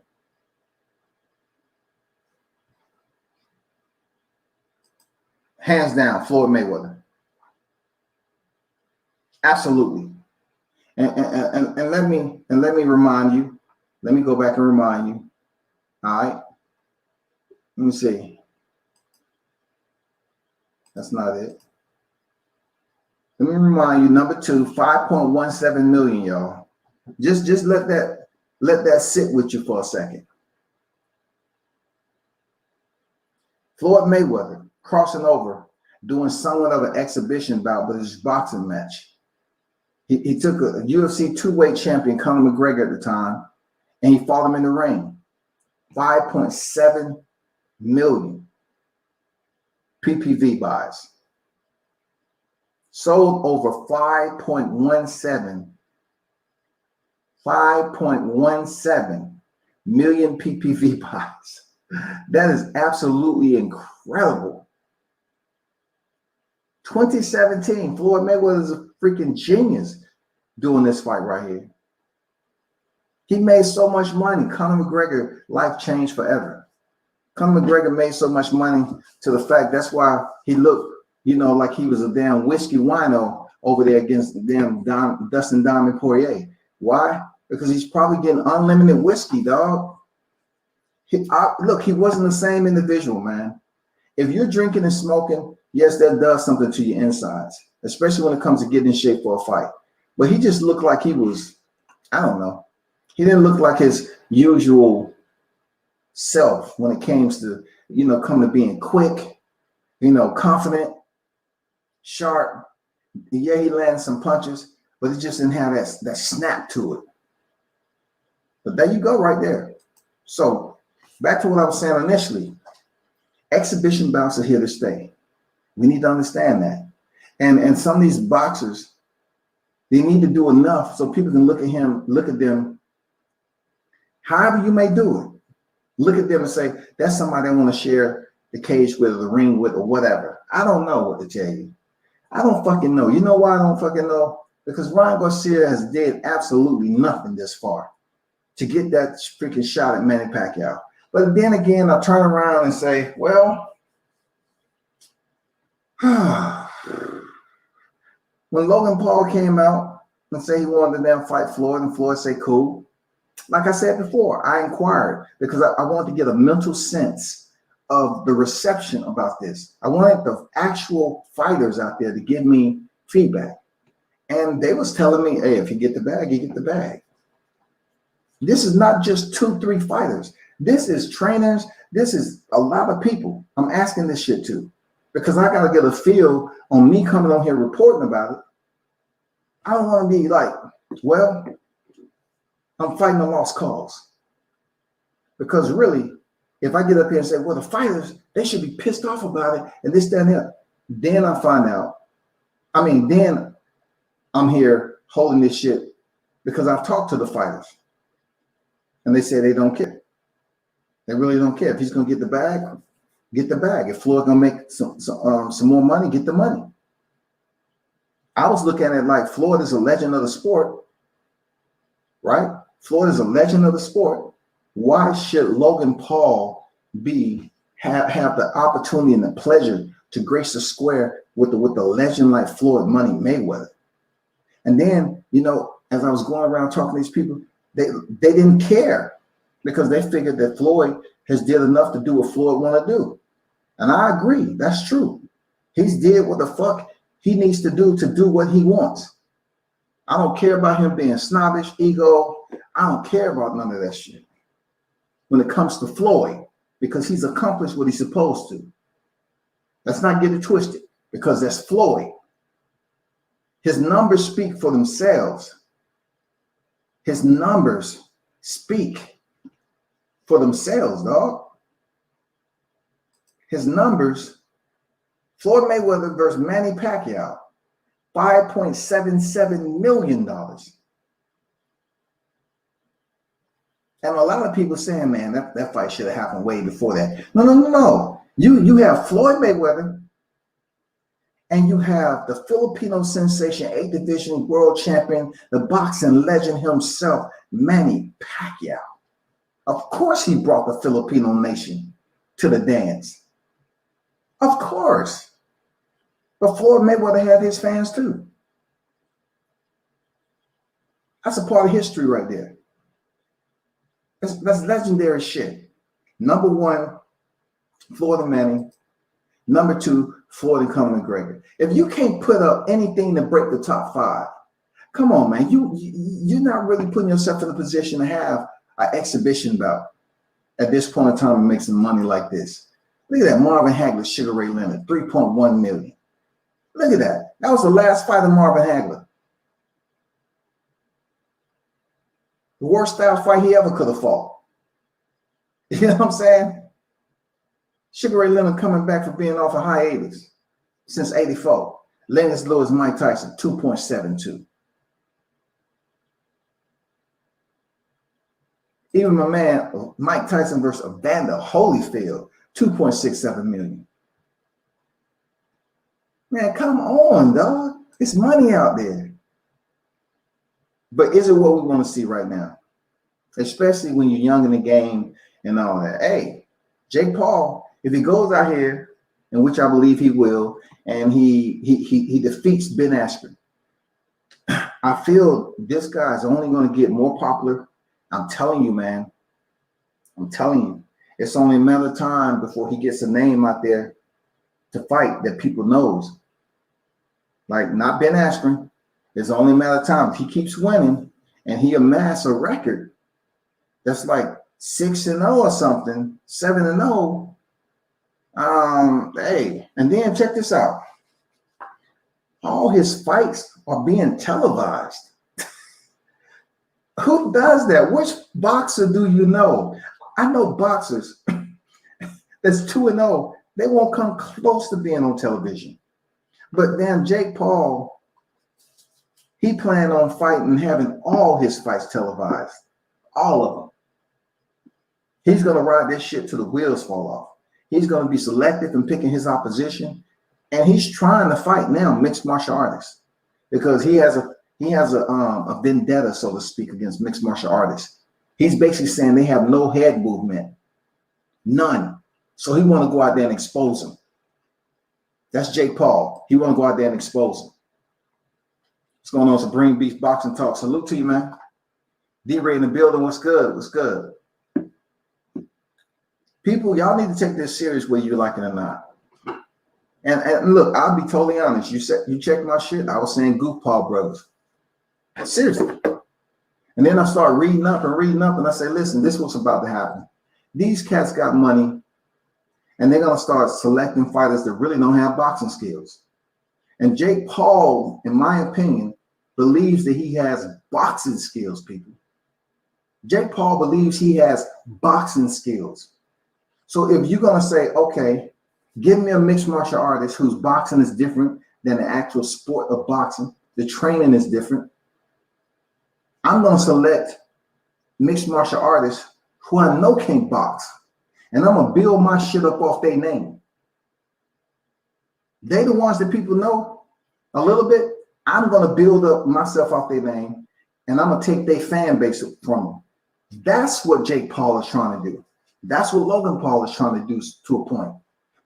Hands down, Floyd Mayweather. Absolutely. And let me remind you. Let me go back and remind you. All right. Let me see. That's not it. Let me remind you. Number 2, 5.17 million, y'all. Just let that sit with you for a second. Floyd Mayweather crossing over, doing somewhat of an exhibition bout, but it's boxing match. He took a UFC 2-weight champion, Conor McGregor at the time, and he fought him in the ring. 5.7 million PPV buys. Sold over 5.17 million PPV buys. That is absolutely incredible. 2017, Floyd Mayweather is a freaking genius doing this fight right here. He made so much money. Conor McGregor, life changed forever. Conor McGregor made so much money to the fact that's why he looked, like he was a damn whiskey wino over there against the damn Dustin Diamond Poirier. Why? Because he's probably getting unlimited whiskey, dog. Look, he wasn't the same individual, man. If you're drinking and smoking, yes, that does something to your insides, especially when it comes to getting in shape for a fight. But he just looked like he was, I don't know. He didn't look like his usual self when it came to, come to being quick, confident, sharp. Yeah, he landed some punches, but he just didn't have that snap to it. But there you go right there. So back to what I was saying initially. Exhibition bouts are here to stay. We need to understand that. And some of these boxers, they need to do enough so people can look at them, however you may do it. Look at them and say, that's somebody I want to share the cage with or the ring with or whatever. I don't know what to tell you. I don't fucking know. You know why I don't fucking know? Because Ryan Garcia has did absolutely nothing this far to get that freaking shot at Manny Pacquiao. But then again, I turn around and say, well, when Logan Paul came out and said he wanted to damn fight Floyd, and Floyd said, cool. Like I said before, I inquired because I wanted to get a mental sense of the reception about this. I wanted the actual fighters out there to give me feedback. And they was telling me, hey, if you get the bag, you get the bag. This is not just 2-3 fighters. This is trainers. This is a lot of people I'm asking this shit to, because I got to get a feel on me coming on here reporting about it. I don't want to be like, well, I'm fighting a lost cause. Because really, if I get up here and say, well, the fighters, they should be pissed off about it and this, that, and that, then I find out. Then I'm here holding this shit because I've talked to the fighters and they say they don't care. They really don't care. If he's going to get the bag, get the bag. If Floyd's going to make some more money, get the money. I was looking at it like Floyd is a legend of the sport, right? Floyd is a legend of the sport. Why should Logan Paul have the opportunity and the pleasure to grace the square with the legend like Floyd Money Mayweather? And then, as I was going around talking to these people, they didn't care because they figured that Floyd has did enough to do what Floyd want to do. And I agree, that's true. He's did what the fuck he needs to do what he wants. I don't care about him being snobbish, ego. I don't care about none of that shit when it comes to Floyd, because he's accomplished what he's supposed to. Let's not get it twisted, because that's Floyd. His numbers speak for themselves. His numbers speak for themselves, dog. His numbers, Floyd Mayweather versus Manny Pacquiao, $5.77 million. And a lot of people saying, man, that fight should have happened way before that. No. You have Floyd Mayweather And you have the Filipino sensation, 8th division world champion, the boxing legend himself, Manny Pacquiao. Of course he brought the Filipino nation to the dance. Of course. But Floyd Mayweather had his fans too. That's a part of history right there. That's legendary shit. Number one, Floyd and Manny. Number two, Floyd and Conor McGregor. If you can't put up anything to break the top 5, come on, man. You're not really putting yourself in a position to have an exhibition bout at this point in time and make some money like this. Look at that, Marvin Hagler, Sugar Ray Leonard, 3.1 million. Look at that. That was the last fight of Marvin Hagler. The worst style fight he ever could have fought. You know what I'm saying? Sugar Ray Leonard coming back from being off a hiatus since 84. Lennox Lewis, Mike Tyson, 2.72. Even my man, Mike Tyson versus Evander Holyfield, 2.67 million. Man, come on, dog. It's money out there. But is it what we want to see right now? Especially when you're young in the game and all that. Hey, Jake Paul, if he goes out here, in which I believe he will, and he defeats Ben Askren, I feel this guy is only going to get more popular. I'm telling you, man. I'm telling you. It's only a matter of time before he gets a name out there to fight that people knows. Like, not Ben Askren. It's only a matter of time. If he keeps winning and he amass a record that's like 6-0 or something, 7-0. Hey, and then check this out. All his fights are being televised. Who does that? Which boxer do you know? I know boxers that's 2-0. They won't come close to being on television. But then Jake Paul, he planned on fighting, having all his fights televised. All of them. He's going to ride this shit till the wheels fall off. He's going to be selective in picking his opposition. And he's trying to fight now mixed martial artists because he has a vendetta, so to speak, against mixed martial artists. He's basically saying they have no head movement. None. So he want to go out there and expose them. That's Jake Paul. He want to go out there and expose them. What's going on, Supreme Beast Boxing Talk? Salute to you, man. D-Ray in the building. What's good? What's good? People, y'all need to take this serious whether you like it or not. And look, I'll be totally honest. You check my shit. I was saying Goofball Brothers. Seriously. And then I start reading up, and I say, listen, this is what's about to happen. These cats got money, and they're gonna start selecting fighters that really don't have boxing skills. And Jake Paul, in my opinion, believes that he has boxing skills, people. Jake Paul believes he has boxing skills. So if you're going to say, okay, give me a mixed martial artist whose boxing is different than the actual sport of boxing, the training is different, I'm going to select mixed martial artists who I know can't box. And I'm going to build my shit up off their name. They the ones that people know a little bit. I'm going to build up myself off their name, and I'm going to take their fan base from them. That's what Jake Paul is trying to do. That's what Logan Paul is trying to do to a point,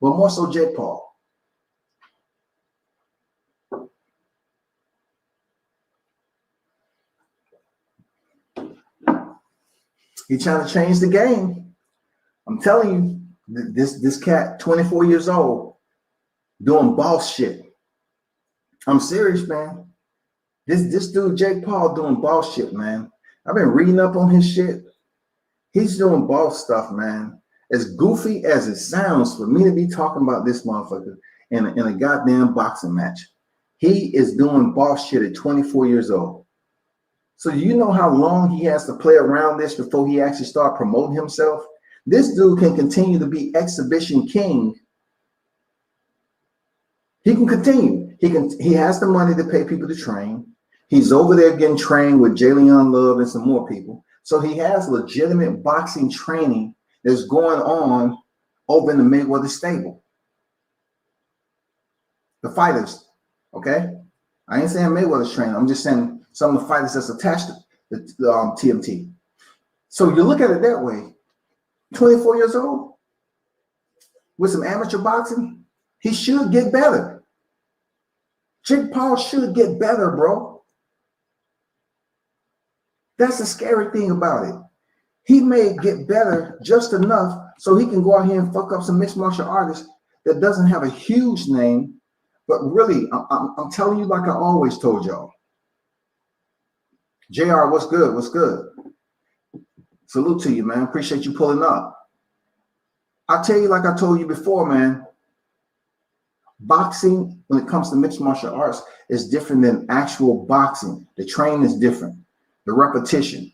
but more so Jake Paul. He's trying to change the game. I'm telling you, this cat, 24 years old, doing boss shit. I'm serious, man. This dude, Jake Paul, doing boss shit, man. I've been reading up on his shit. He's doing boss stuff, man. As goofy as it sounds for me to be talking about this motherfucker in a goddamn boxing match. He is doing boss shit at 24 years old. So you know how long he has to play around this before he actually start promoting himself? This dude can continue to be exhibition king. He can continue. He has the money to pay people to train. He's over there getting trained with Jalen Love and some more people. So he has legitimate boxing training that's going on over in the Mayweather stable. the fighters, okay? I ain't saying Mayweather's trainer. I'm just saying some of the fighters that's attached to the TMT. So you look at it that way. 24 years old with some amateur boxing, he should get better. Jake Paul should get better, bro. That's the scary thing about it. He may get better just enough so he can go out here and fuck up some mixed martial artists that doesn't have a huge name. But really, I'm telling you like I always told y'all. JR, what's good? What's good? Salute to you, man. Appreciate you pulling up. I'll tell you like I told you before, man. Boxing, when it comes to mixed martial arts, is different than actual boxing. The training is different. The repetition.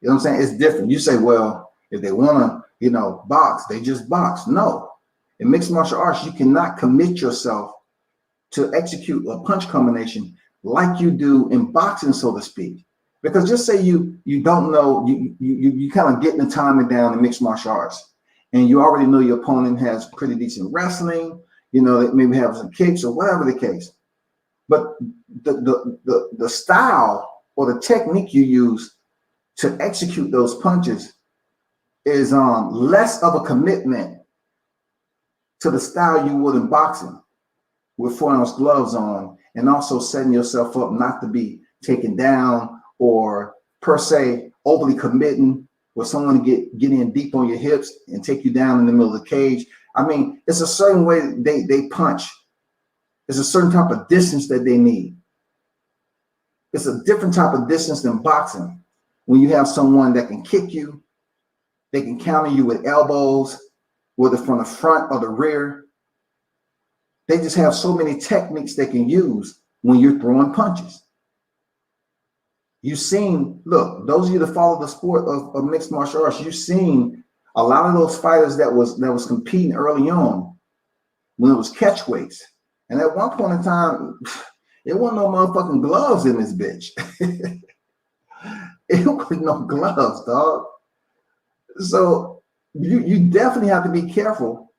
You know what I'm saying? It's different. You say, well, if they want to, box, they just box. No. In mixed martial arts, you cannot commit yourself to execute a punch combination like you do in boxing, so to speak. Because just say you don't know, you kind of getting the timing down in mixed martial arts, and you already know your opponent has pretty decent wrestling, they maybe have some kicks or whatever the case. But the style or the technique you use to execute those punches is less of a commitment to the style you would in boxing with 4-ounce gloves on, and also setting yourself up not to be taken down or per se overly committing with someone to get in deep on your hips and take you down in the middle of the cage. I mean, it's a certain way they punch. It's a certain type of distance that they need. It's a different type of distance than boxing. When you have someone that can kick you, they can counter you with elbows, whether from the front or the rear. They just have so many techniques they can use when you're throwing punches. You've seen, look, those of you that follow the sport of mixed martial arts, you've seen a lot of those fighters that was competing early on when it was catch weights. And at one point in time, there wasn't no motherfucking gloves in this bitch. It was no gloves, dog. So you definitely have to be careful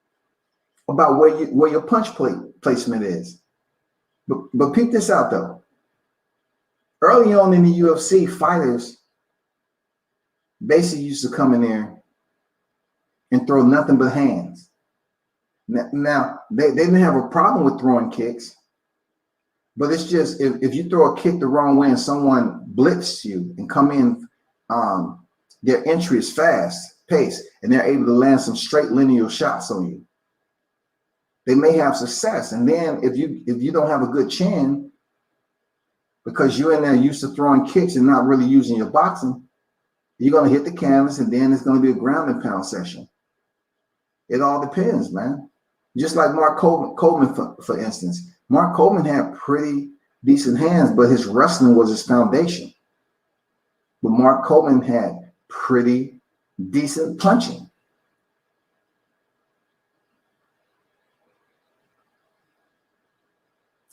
about where your punch placement is. But peep this out though. Early on in the UFC, fighters basically used to come in there and throw nothing but hands. Now they didn't have a problem with throwing kicks, but it's just if you throw a kick the wrong way and someone blitzes you and come in, their entry is fast pace and they're able to land some straight linear shots on you. They may have success, and then if you don't have a good chin, because you're in there used to throwing kicks and not really using your boxing, you're going to hit the canvas, and then it's going to be a ground and pound session. It all depends, man. Just like Mark Coleman, for instance. Mark Coleman had pretty decent hands, but his wrestling was his foundation. But Mark Coleman had pretty decent punching.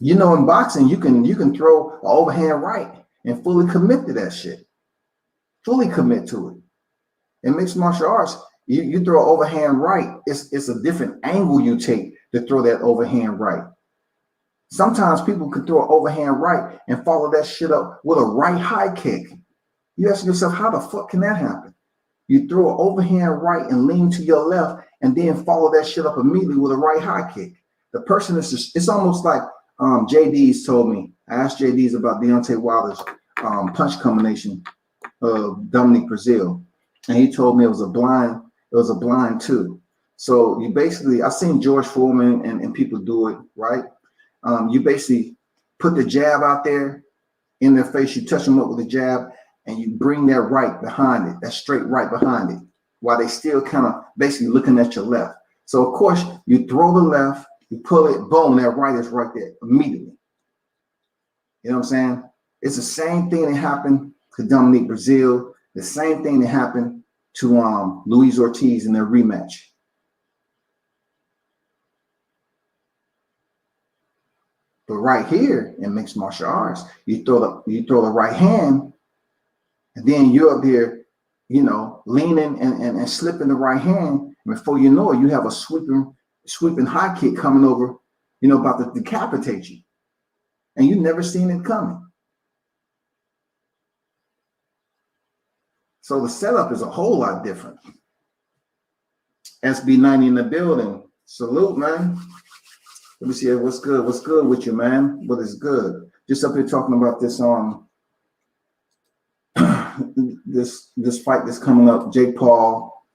In boxing, you can throw an overhand right and fully commit to that shit. Fully commit to it. In mixed martial arts, you throw an overhand right, it's a different angle you take to throw that overhand right. Sometimes people can throw an overhand right and follow that shit up with a right high kick. You ask yourself, how the fuck can that happen? You throw an overhand right and lean to your left and then follow that shit up immediately with a right high kick. The person is just, it's almost like JD's told me. I asked JD's about Deontay Wilder's punch combination of Dominique Brazil, and he told me it was a blind two. So you basically, I've seen George Foreman and people do it, right? You basically put the jab out there in their face, you touch them up with the jab, and you bring that right behind it, that straight right behind it, while they still kind of basically looking at your left. So of course, you throw the left, you pull it, boom, that right is right there immediately. You know what I'm saying? It's the same thing that happened to Dominique Brazil, the same thing that happened to Luis Ortiz in their rematch. But right here in mixed martial arts, you throw the right hand, and then you're up there, leaning and slipping the right hand. And before you know it, you have a sweeping high kick coming over, about to decapitate you. And you never seen it coming. So the setup is a whole lot different. SB90 in the building. Salute, man. Let me see what's good. What's good with you, man? What is good? Just up here talking about this this fight that's coming up. Jake Paul,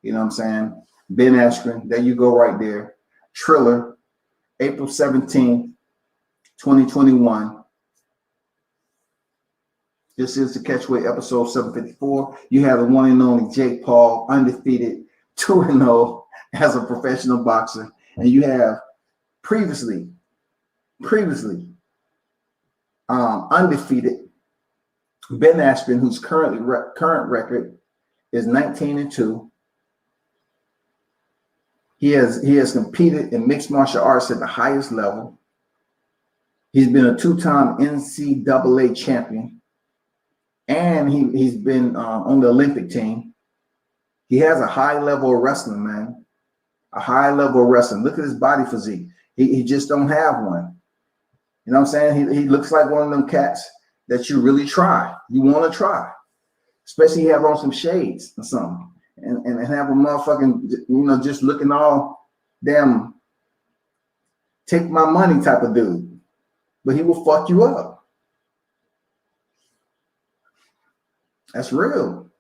you know what I'm saying? Ben Askren. There you go right there. Triller, April 17th, 2021. This is the Catchweight episode 754. You have the one and only Jake Paul, undefeated, 2-0 as a professional boxer. And you have previously undefeated Ben Askren, whose current record is 19-2. He has competed in mixed martial arts at the highest level. He's been a two-time NCAA champion, and he's been on the Olympic team. He has a high level of wrestling, man. A high level of wrestling. Look at his body physique. He just don't have one. You know what I'm saying? He looks like one of them cats that you really try. You want to try. Especially have on some shades or something. And have a motherfucking, just looking all damn take my money type of dude. But he will fuck you up. That's real.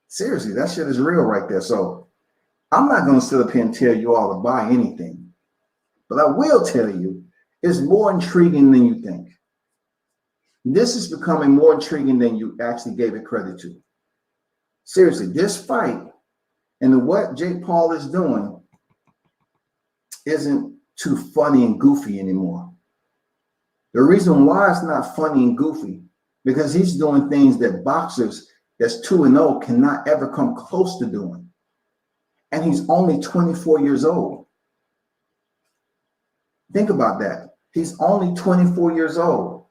Seriously, that shit is real right there. So I'm not going to sit up here and tell you all to buy anything. But I will tell you, it's more intriguing than you think. This is becoming more intriguing than you actually gave it credit to. Seriously, this fight and what Jake Paul is doing isn't too funny and goofy anymore. The reason why it's not funny and goofy, because he's doing things that boxers that's 2-0 cannot ever come close to doing. And he's only 24 years old. Think about that. He's only 24 years old.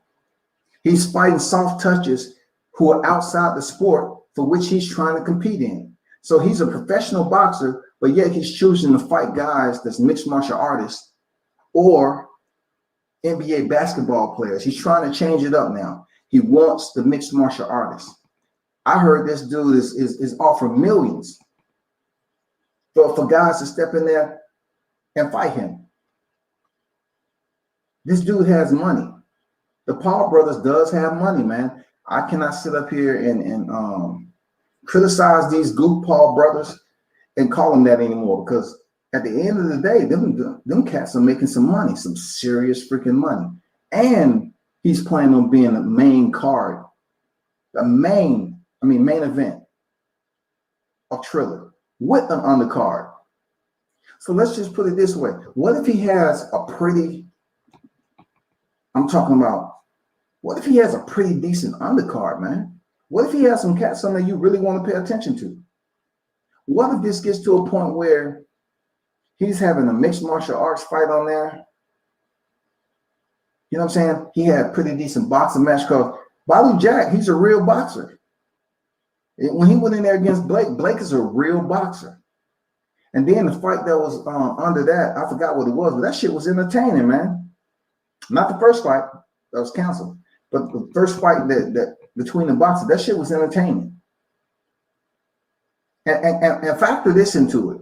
He's fighting soft touches who are outside the sport for which he's trying to compete in. So he's a professional boxer, but yet he's choosing to fight guys that's mixed martial artists or NBA basketball players. He's trying to change it up now. He wants the mixed martial artists. I heard this dude is offering millions for guys to step in there and fight him. This dude has money. The Paul brothers does have money, man. I cannot sit up here and criticize these goof Paul brothers and call them that anymore, because at the end of the day, them cats are making some money, some serious freaking money. And he's planning on being the main card, main event of Triller with an undercard. So let's just put it this way. What if he has a pretty decent undercard, man? What if he has some cats, something you really want to pay attention to? What if this gets to a point where he's having a mixed martial arts fight on there? You know what I'm saying? He had a pretty decent boxing match called Bobby Jack. He's a real boxer. When he went in there against Blake is a real boxer. And then the fight that was under that, I forgot what it was, but that shit was entertaining, man. Not the first fight that was canceled, but the first fight that between the boxers, that shit was entertaining. And factor this into it.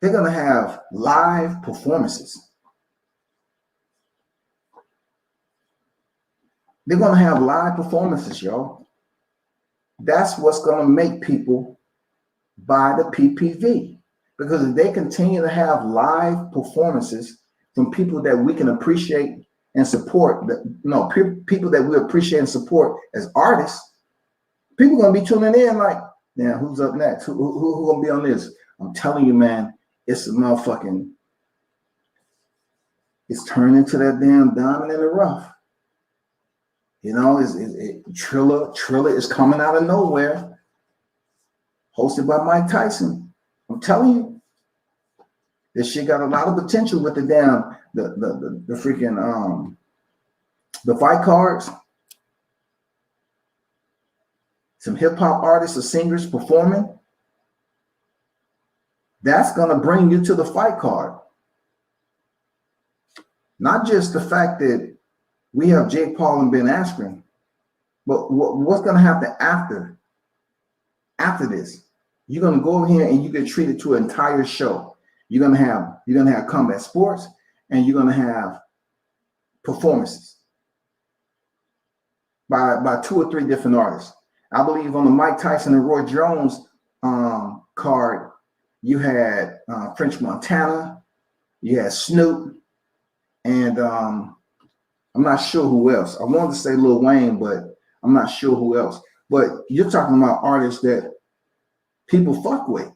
They're gonna have live performances. They're gonna have live performances, y'all. That's what's gonna make people buy the PPV. Because if they continue to have live performances from people that we can appreciate and support, people that we appreciate and support as artists, people are gonna be tuning in like, yeah, who's up next? Who gonna be on this? I'm telling you, man, it's turning into that damn diamond in the rough. You know, Triller is coming out of nowhere, hosted by Mike Tyson. I'm telling you, this shit got a lot of potential with the freaking the fight cards. Some hip hop artists or singers performing. That's going to bring you to the fight card. Not just the fact that we have Jake Paul and Ben Askren, but what's going to happen after this? You're going to go over here and you get treated to an entire show. You're going to have combat sports, and you're going to have performances by 2 or 3 different artists. I believe on the Mike Tyson and Roy Jones card, you had French Montana, you had Snoop, and I'm not sure who else. I wanted to say Lil Wayne, but I'm not sure who else. But you're talking about artists that people fuck with.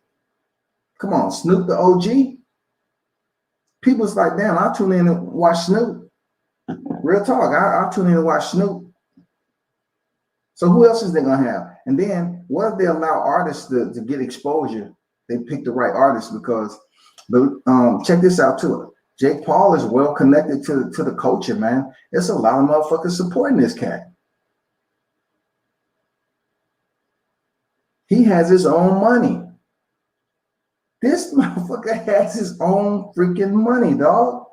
Come on, Snoop the OG. People's like, damn, I'll tune in and watch Snoop. Real talk, I'll tune in and watch Snoop. So who else is they gonna have? And then what if they allow artists to get exposure? They pick the right artists because, but check this out too. Jake Paul is well connected to the culture, man. It's a lot of motherfuckers supporting this cat. He has his own money. This motherfucker has his own freaking money, dog.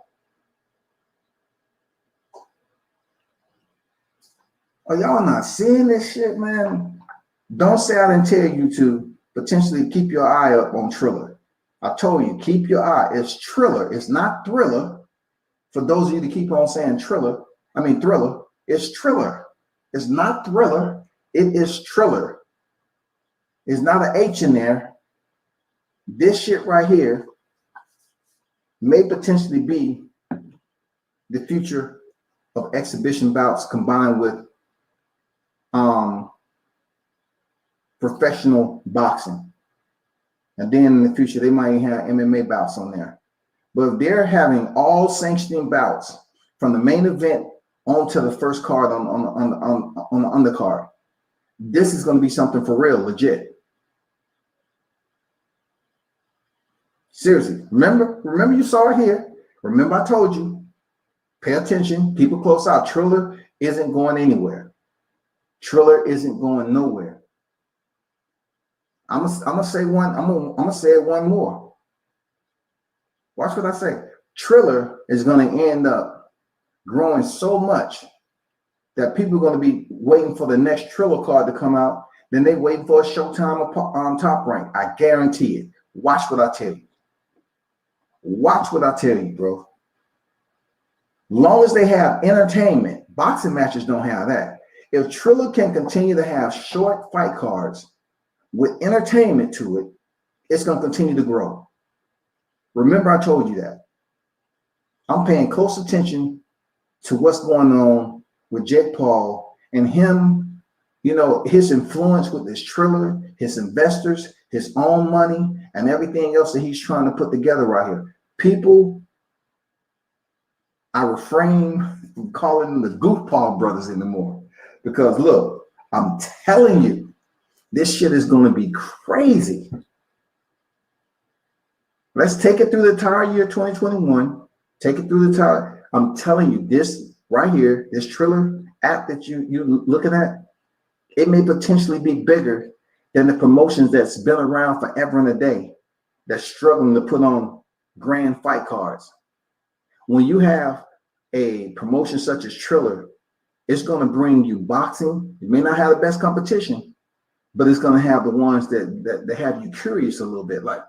Are y'all not seeing this shit, man? Don't say I didn't tell you to potentially keep your eye up on Triller. I told you, keep your eye. It's Triller. It's not Thriller. For those of you that keep on saying Thriller, it's Triller. It's not Thriller. It is Triller. It's not an H in there. This shit right here may potentially be the future of exhibition bouts combined with professional boxing. And then in the future, they might have MMA bouts on there. But if they're having all sanctioning bouts from the main event onto the first card on the undercard, this is going to be something for real, legit. Seriously, remember you saw it here. Remember I told you, pay attention, people close out. Triller isn't going anywhere. Triller isn't going nowhere. I'm gonna say one. I'm gonna say it one more. Watch what I say. Triller is going to end up growing so much that people are going to be waiting for the next Triller card to come out. Then they waiting for a Showtime on Top Rank. I guarantee it. Watch what I tell you. Watch what I tell you, bro. Long as they have entertainment, boxing matches don't have that. If Triller can continue to have short fight cards with entertainment to it, it's going to continue to grow. Remember, I told you that. I'm paying close attention to what's going on with Jake Paul and him, you know, his influence with this Triller, his investors, his own money, and everything else that he's trying to put together right here. People, I refrain from calling them the Goofball brothers anymore. Because look, I'm telling you, this shit is going to be crazy. Let's take it through the entire year 2021. Take it through the entire. I'm telling you, this right here, this Triller app that you're looking at, it may potentially be bigger than the promotions that's been around forever and a day that's struggling to put on grand fight cards. When you have a promotion such as Triller, it's going to bring you boxing. It may not have the best competition, but it's going to have the ones that have you curious a little bit, like,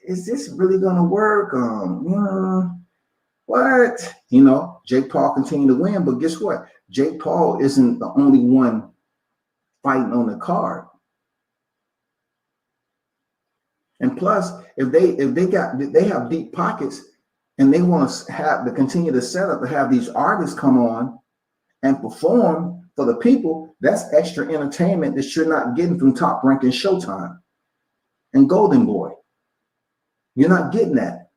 is this really going to work? What? You know, Jake Paul continued to win, but guess what? Jake Paul isn't the only one fighting on the card. And plus, if they have deep pockets and they want to have to continue to set up to have these artists come on and perform for the people, that's extra entertainment that you're not getting from Top Rank and Showtime and Golden Boy. You're not getting that.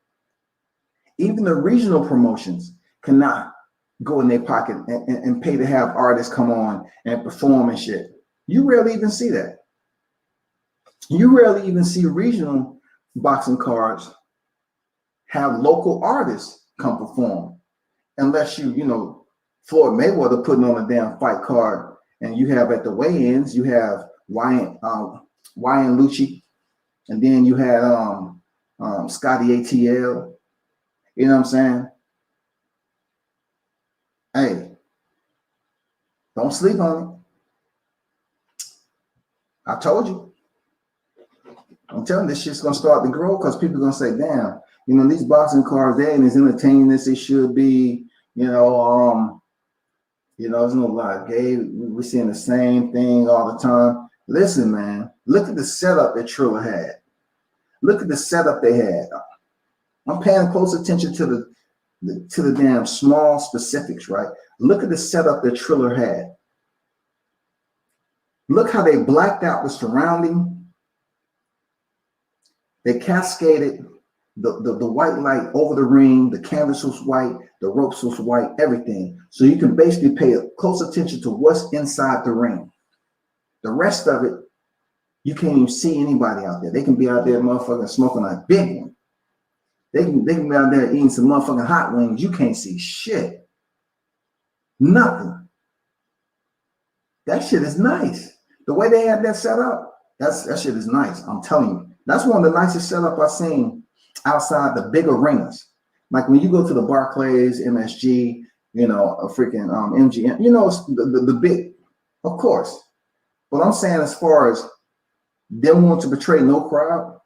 Even the regional promotions cannot go in their pocket and pay to have artists come on and perform and shit. You rarely even see that. You rarely even see regional boxing cards have local artists come perform, unless you know, Floyd Mayweather putting on a damn fight card, and you have at the weigh-ins, you have Ryan Lucci And then you had Scotty ATL. You know what I'm saying? Hey, don't sleep on it. I told you. I'm telling you, this shit's gonna start to grow because people are gonna say, damn, you know, these boxing cards, they ain't as entertaining as they should be. There's no lie. Gabe, we're seeing the same thing all the time. Listen, man, look at the setup that Triller had. Look at the setup they had. I'm paying close attention to the damn small specifics, right? Look at the setup that Triller had. Look how they blacked out the surrounding. They cascaded the white light over the ring. The canvas was white. The ropes was white. Everything. So you can basically pay close attention to what's inside the ring. The rest of it, you can't even see anybody out there. They can be out there motherfucking smoking a big one. They can be out there eating some motherfucking hot wings. You can't see shit. Nothing. That shit is nice. The way they had that set up, that shit is nice. I'm telling you. That's one of the nicest setup I've seen outside the big arenas. Like when you go to the Barclays, MSG, a freaking MGM, the big, of course. But I'm saying as far as them wanting to portray no crowd,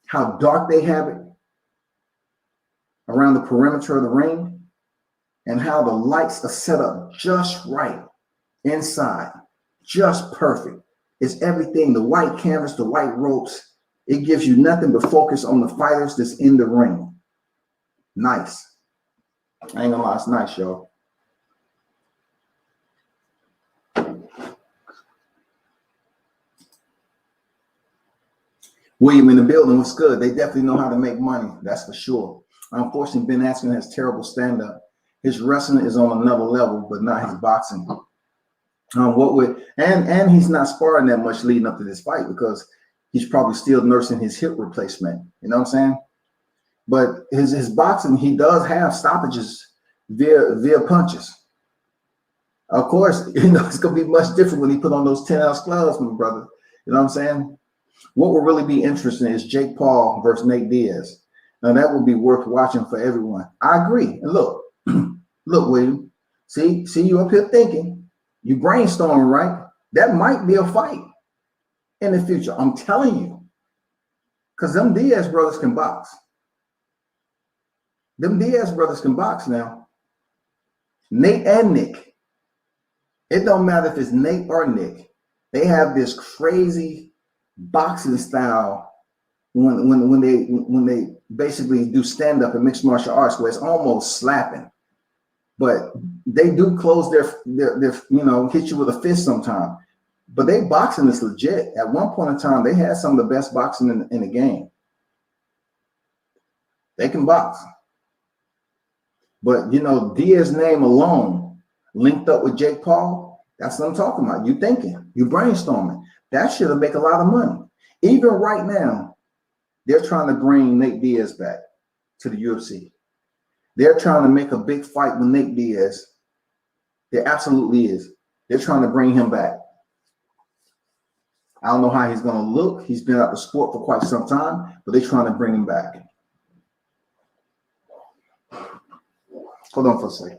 how dark they have it around the perimeter of the ring, and how the lights are set up just right inside, just perfect. It's everything, the white canvas, the white ropes. It gives you nothing but focus on the fighters that's in the ring. Nice. I ain't gonna lie, it's nice, y'all. William in the building, what's good? They definitely know how to make money, that's for sure. Unfortunately, Ben Askren has terrible stand-up. His wrestling is on another level, but not his boxing. And he's not sparring that much leading up to this fight because he's probably still nursing his hip replacement. You know what I'm saying? But his boxing, he does have stoppages via punches. Of course, it's gonna be much different when he put on those 10-ounce gloves, my brother. You know what I'm saying? What will really be interesting is Jake Paul versus Nate Diaz. Now that will be worth watching for everyone. I agree. And look, William. See you up here thinking, you brainstorming, right? That might be a fight in the future. I'm telling you, because them Diaz brothers can box. Them Diaz brothers can box now. Nate and Nick. It don't matter if it's Nate or Nick. They have this crazy boxing style when they basically do stand up and mixed martial arts where it's almost slapping, but they do close their hit you with a fist sometime. But they boxing is legit. At one point in time, they had some of the best boxing in the game. They can box. But Diaz's name alone linked up with Jake Paul, that's what I'm talking about. You thinking, you brainstorming. That should make a lot of money. Even right now, they're trying to bring Nate Diaz back to the UFC. They're trying to make a big fight with Nate Diaz. There absolutely is. They're trying to bring him back. I don't know how he's going to look. He's been out the sport for quite some time, but they're trying to bring him back. Hold on for a second.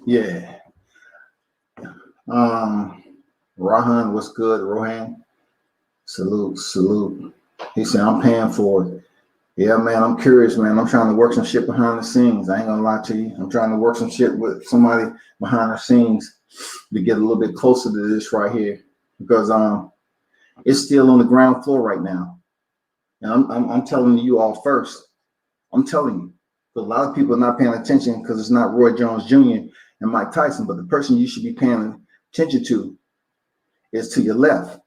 Yeah. Rohan, what's good? Rohan, salute. He said, I'm paying for it. Yeah, man, I'm curious, man. I'm trying to work some shit behind the scenes. I ain't gonna lie to you. I'm trying to work some shit with somebody behind the scenes to get a little bit closer to this right here, because it's still on the ground floor right now. And I'm telling you all first. I'm telling you. But a lot of people are not paying attention because it's not Roy Jones Jr. and Mike Tyson, but the person you should be paying attention to is to your left,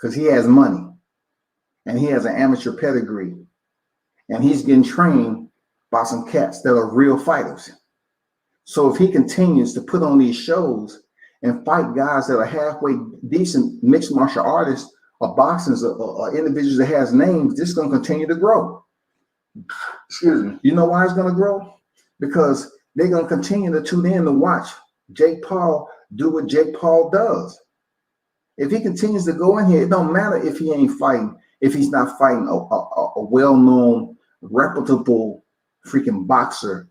because he has money and he has an amateur pedigree. And he's getting trained by some cats that are real fighters. So if he continues to put on these shows and fight guys that are halfway decent mixed martial artists or boxers or individuals that has names, this is going to continue to grow. Excuse me. You know why it's going to grow? Because they're going to continue to tune in to watch Jake Paul do what Jake Paul does. If he continues to go in here, it don't matter if he ain't fighting, if he's not fighting a well-known, reputable freaking boxer,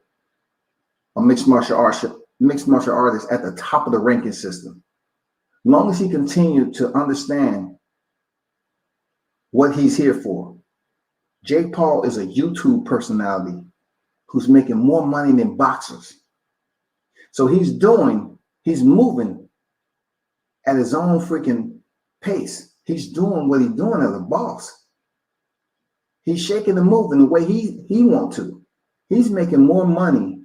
a mixed martial artist at the top of the ranking system. As long as he continues to understand what he's here for. Jake Paul is a YouTube personality who's making more money than boxers. So he's moving at his own freaking pace. He's doing what he's doing as a boss. He's shaking and moving the way he wants to. He's making more money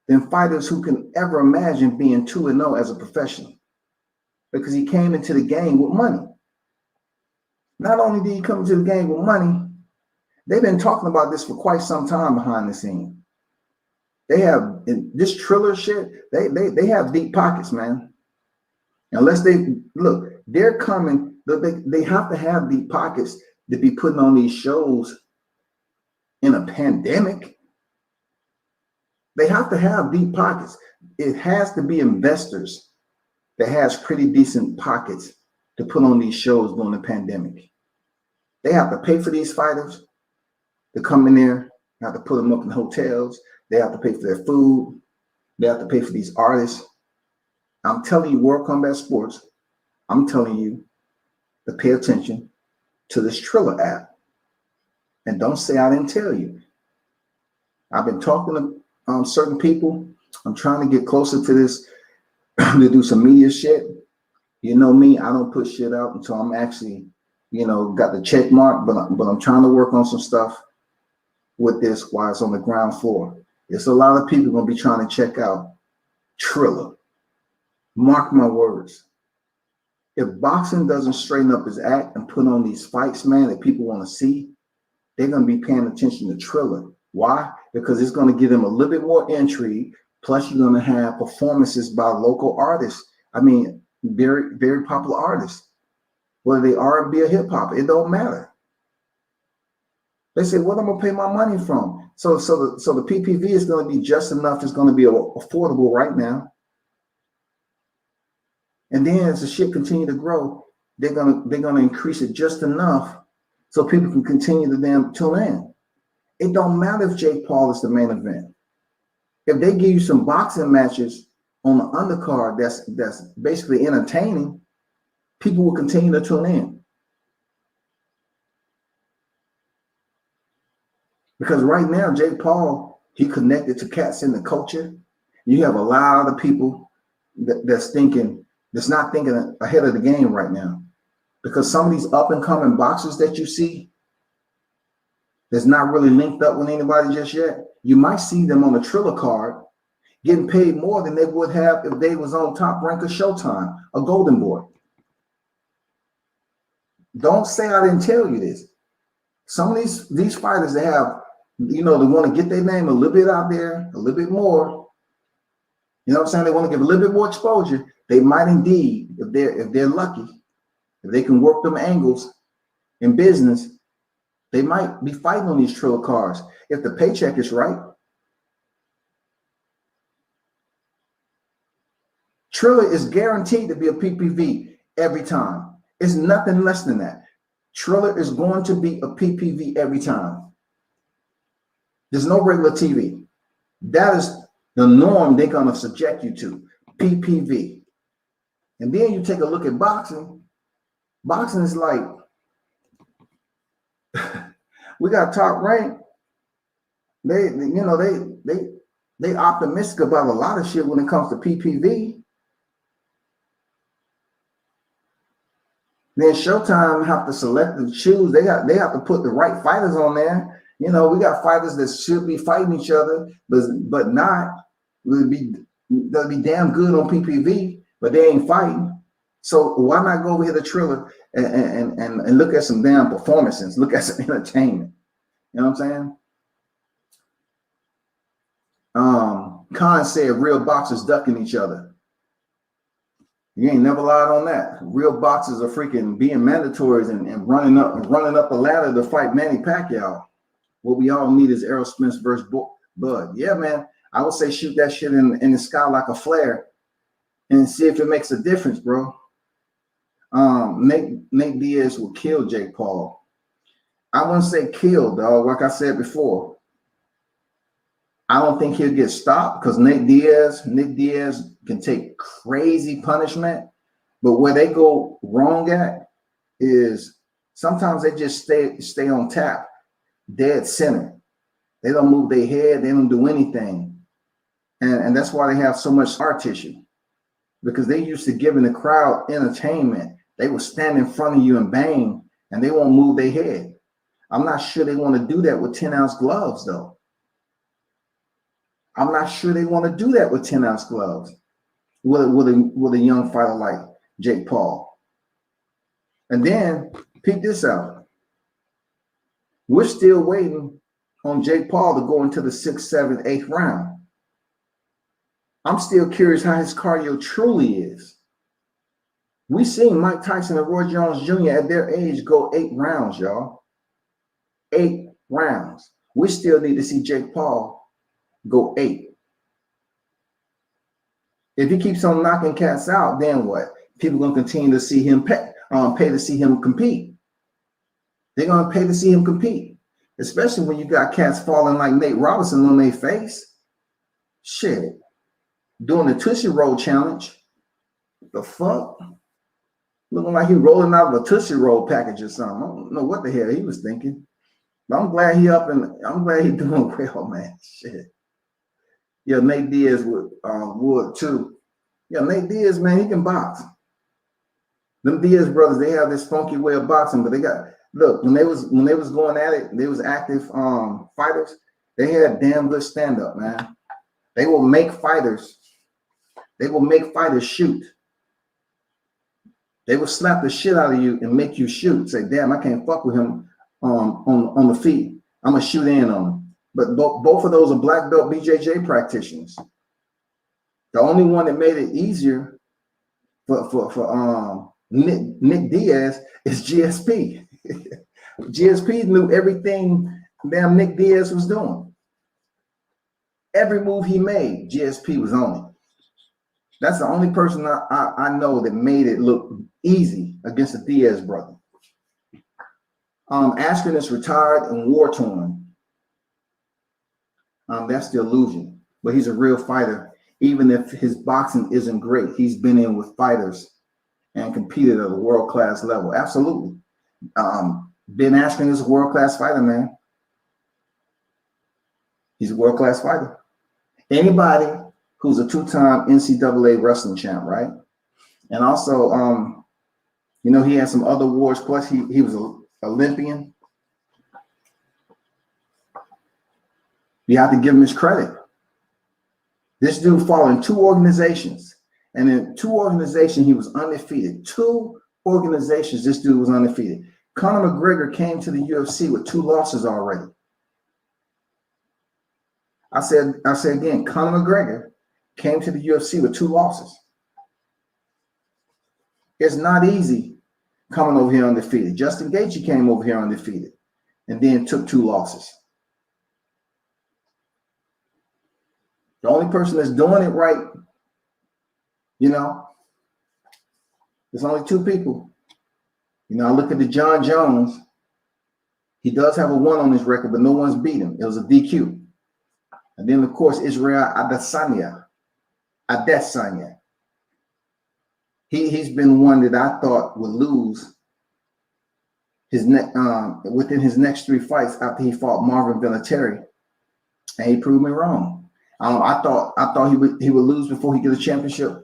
than fighters who can ever imagine being 2-0 as a professional, because he came into the game with money. Not only did he come into the game with money, they've been talking about this for quite some time behind the scene. They have in this Triller shit, they have deep pockets, man. Unless they're coming, they have to have deep pockets to be putting on these shows in a pandemic. They have to have deep pockets. It has to be investors that has pretty decent pockets to put on these shows during the pandemic. They have to pay for these fighters to come in there. They have to put them up in hotels. They have to pay for their food. They have to pay for these artists. I'm telling you, World Combat Sports, I'm telling you to pay attention to this Triller app. And don't say I didn't tell you. I've been talking to certain people. I'm trying to get closer to this to do some media shit. You know me, I don't put shit out until I'm actually, got the check mark, but I'm trying to work on some stuff with this while it's on the ground floor. It's a lot of people going to be trying to check out Triller. Mark my words. If boxing doesn't straighten up his act and put on these fights, man, that people want to see, they're going to be paying attention to Triller. Why? Because it's going to give them a little bit more intrigue. Plus, you're going to have performances by local artists. I mean, very, very popular artists. Whether they R&B or hip hop, it don't matter. They say, what am I going to pay my money from? So the PPV is going to be just enough. It's going to be affordable right now. And then as the shit continue to grow, they're gonna increase it just enough so people can continue to damn tune in. It don't matter if Jake Paul is the main event. If they give you some boxing matches on the undercard that's basically entertaining, people will continue to tune in. Because right now, Jake Paul, he connected to cats in the culture. You have a lot of people that's not thinking ahead of the game right now. Because some of these up and coming boxers that you see that's not really linked up with anybody just yet, you might see them on a Triller card getting paid more than they would have if they was on Top Rank or Showtime, a Golden Boy. Don't say I didn't tell you this. Some of these fighters that have, they want to get their name a little bit out there, a little bit more. You know what I'm saying? They want to give a little bit more exposure. They might indeed, if they're lucky, if they can work them angles in business, they might be fighting on these Triller cards if the paycheck is right. Triller is guaranteed to be a PPV every time. It's nothing less than that. Triller is going to be a PPV every time. There's no regular TV. That is the norm they're going to subject you to, PPV. And then you take a look at boxing. Boxing is like, We got Top Rank. They optimistic about a lot of shit when it comes to PPV. Then Showtime have to select and choose. They have to put the right fighters on there. We got fighters that should be fighting each other, but not. They'll be damn good on PPV, but they ain't fighting. So why not go over here to Triller and look at some damn performances, look at some entertainment? You know what I'm saying? Khan said real boxers ducking each other. You ain't never lied on that. Real boxers are freaking being mandatories and running up the ladder to fight Manny Pacquiao. What we all need is Errol Spence versus Bud. Yeah, man. I would say shoot that shit in the sky like a flare and see if it makes a difference, bro. Nate Diaz will kill Jake Paul. I wouldn't say kill, dog. Like I said before, I don't think he'll get stopped because Nick Diaz can take crazy punishment, but where they go wrong at is sometimes they just stay on tap, dead center. They don't move their head. They don't do anything. And that's why they have so much scar tissue, because they used to giving the crowd entertainment. They will stand in front of you and bang, and they won't move their head. I'm not sure they want to do that with 10-ounce gloves, though. I'm not sure they want to do that with 10-ounce gloves with a young fighter like Jake Paul. And then, peep this out. We're still waiting on Jake Paul to go into the 6th, 7th, 8th round. I'm still curious how his cardio truly is. We seen Mike Tyson and Roy Jones Jr. at their age go 8 rounds, y'all. 8 rounds. We still need to see Jake Paul go 8. If he keeps on knocking cats out, then what? People are going to continue to see him pay to see him compete. They're going to pay to see him compete, especially when you got cats falling like Nate Robinson on their face. Shit. Doing the Tootsie Roll challenge. The fuck? Looking like he rolling out of a Tootsie Roll package or something. I don't know what the hell he was thinking. But I'm glad he doing well, man. Shit. Yeah, Nate Diaz would too. Yeah, Nate Diaz, man, he can box. Them Diaz brothers, they have this funky way of boxing, but they got when they was going at it, they was active fighters. They had damn good stand up, man. They will make fighters. They will make fighters shoot. They will slap the shit out of you and make you shoot. Say, damn, I can't fuck with him on the feet. I'm gonna shoot in on him. But both of those are black belt BJJ practitioners. The only one that made it easier for Nick Diaz is GSP. GSP knew everything damn Nick Diaz was doing. Every move he made, GSP was on it. That's the only person I know that made it look easy against the Diaz brother. Askren is retired and war-torn. That's the illusion. But he's a real fighter. Even if his boxing isn't great, he's been in with fighters and competed at a world-class level. Absolutely. Ben Askren is a world-class fighter, man. He's a world-class fighter. Anybody who's a 2-time NCAA wrestling champ, right? And also, he had some other awards. Plus, he was an Olympian. You have to give him his credit. This dude fought in 2 organizations. And in 2 organizations, he was undefeated. 2 organizations, this dude was undefeated. Conor McGregor came to the UFC with 2 losses already. I said again, Conor McGregor came to the UFC with 2 losses. It's not easy coming over here undefeated. Justin Gaethje came over here undefeated and then took 2 losses. The only person that's doing it right, there's only 2 people. I look at the John Jones. He does have a 1 on his record, but no one's beat him. It was a DQ. And then, of course, Israel Adesanya. He's been one that I thought would lose within his next 3 fights after he fought Marvin Vinatieri, and he proved me wrong. I thought he would lose before he get a championship,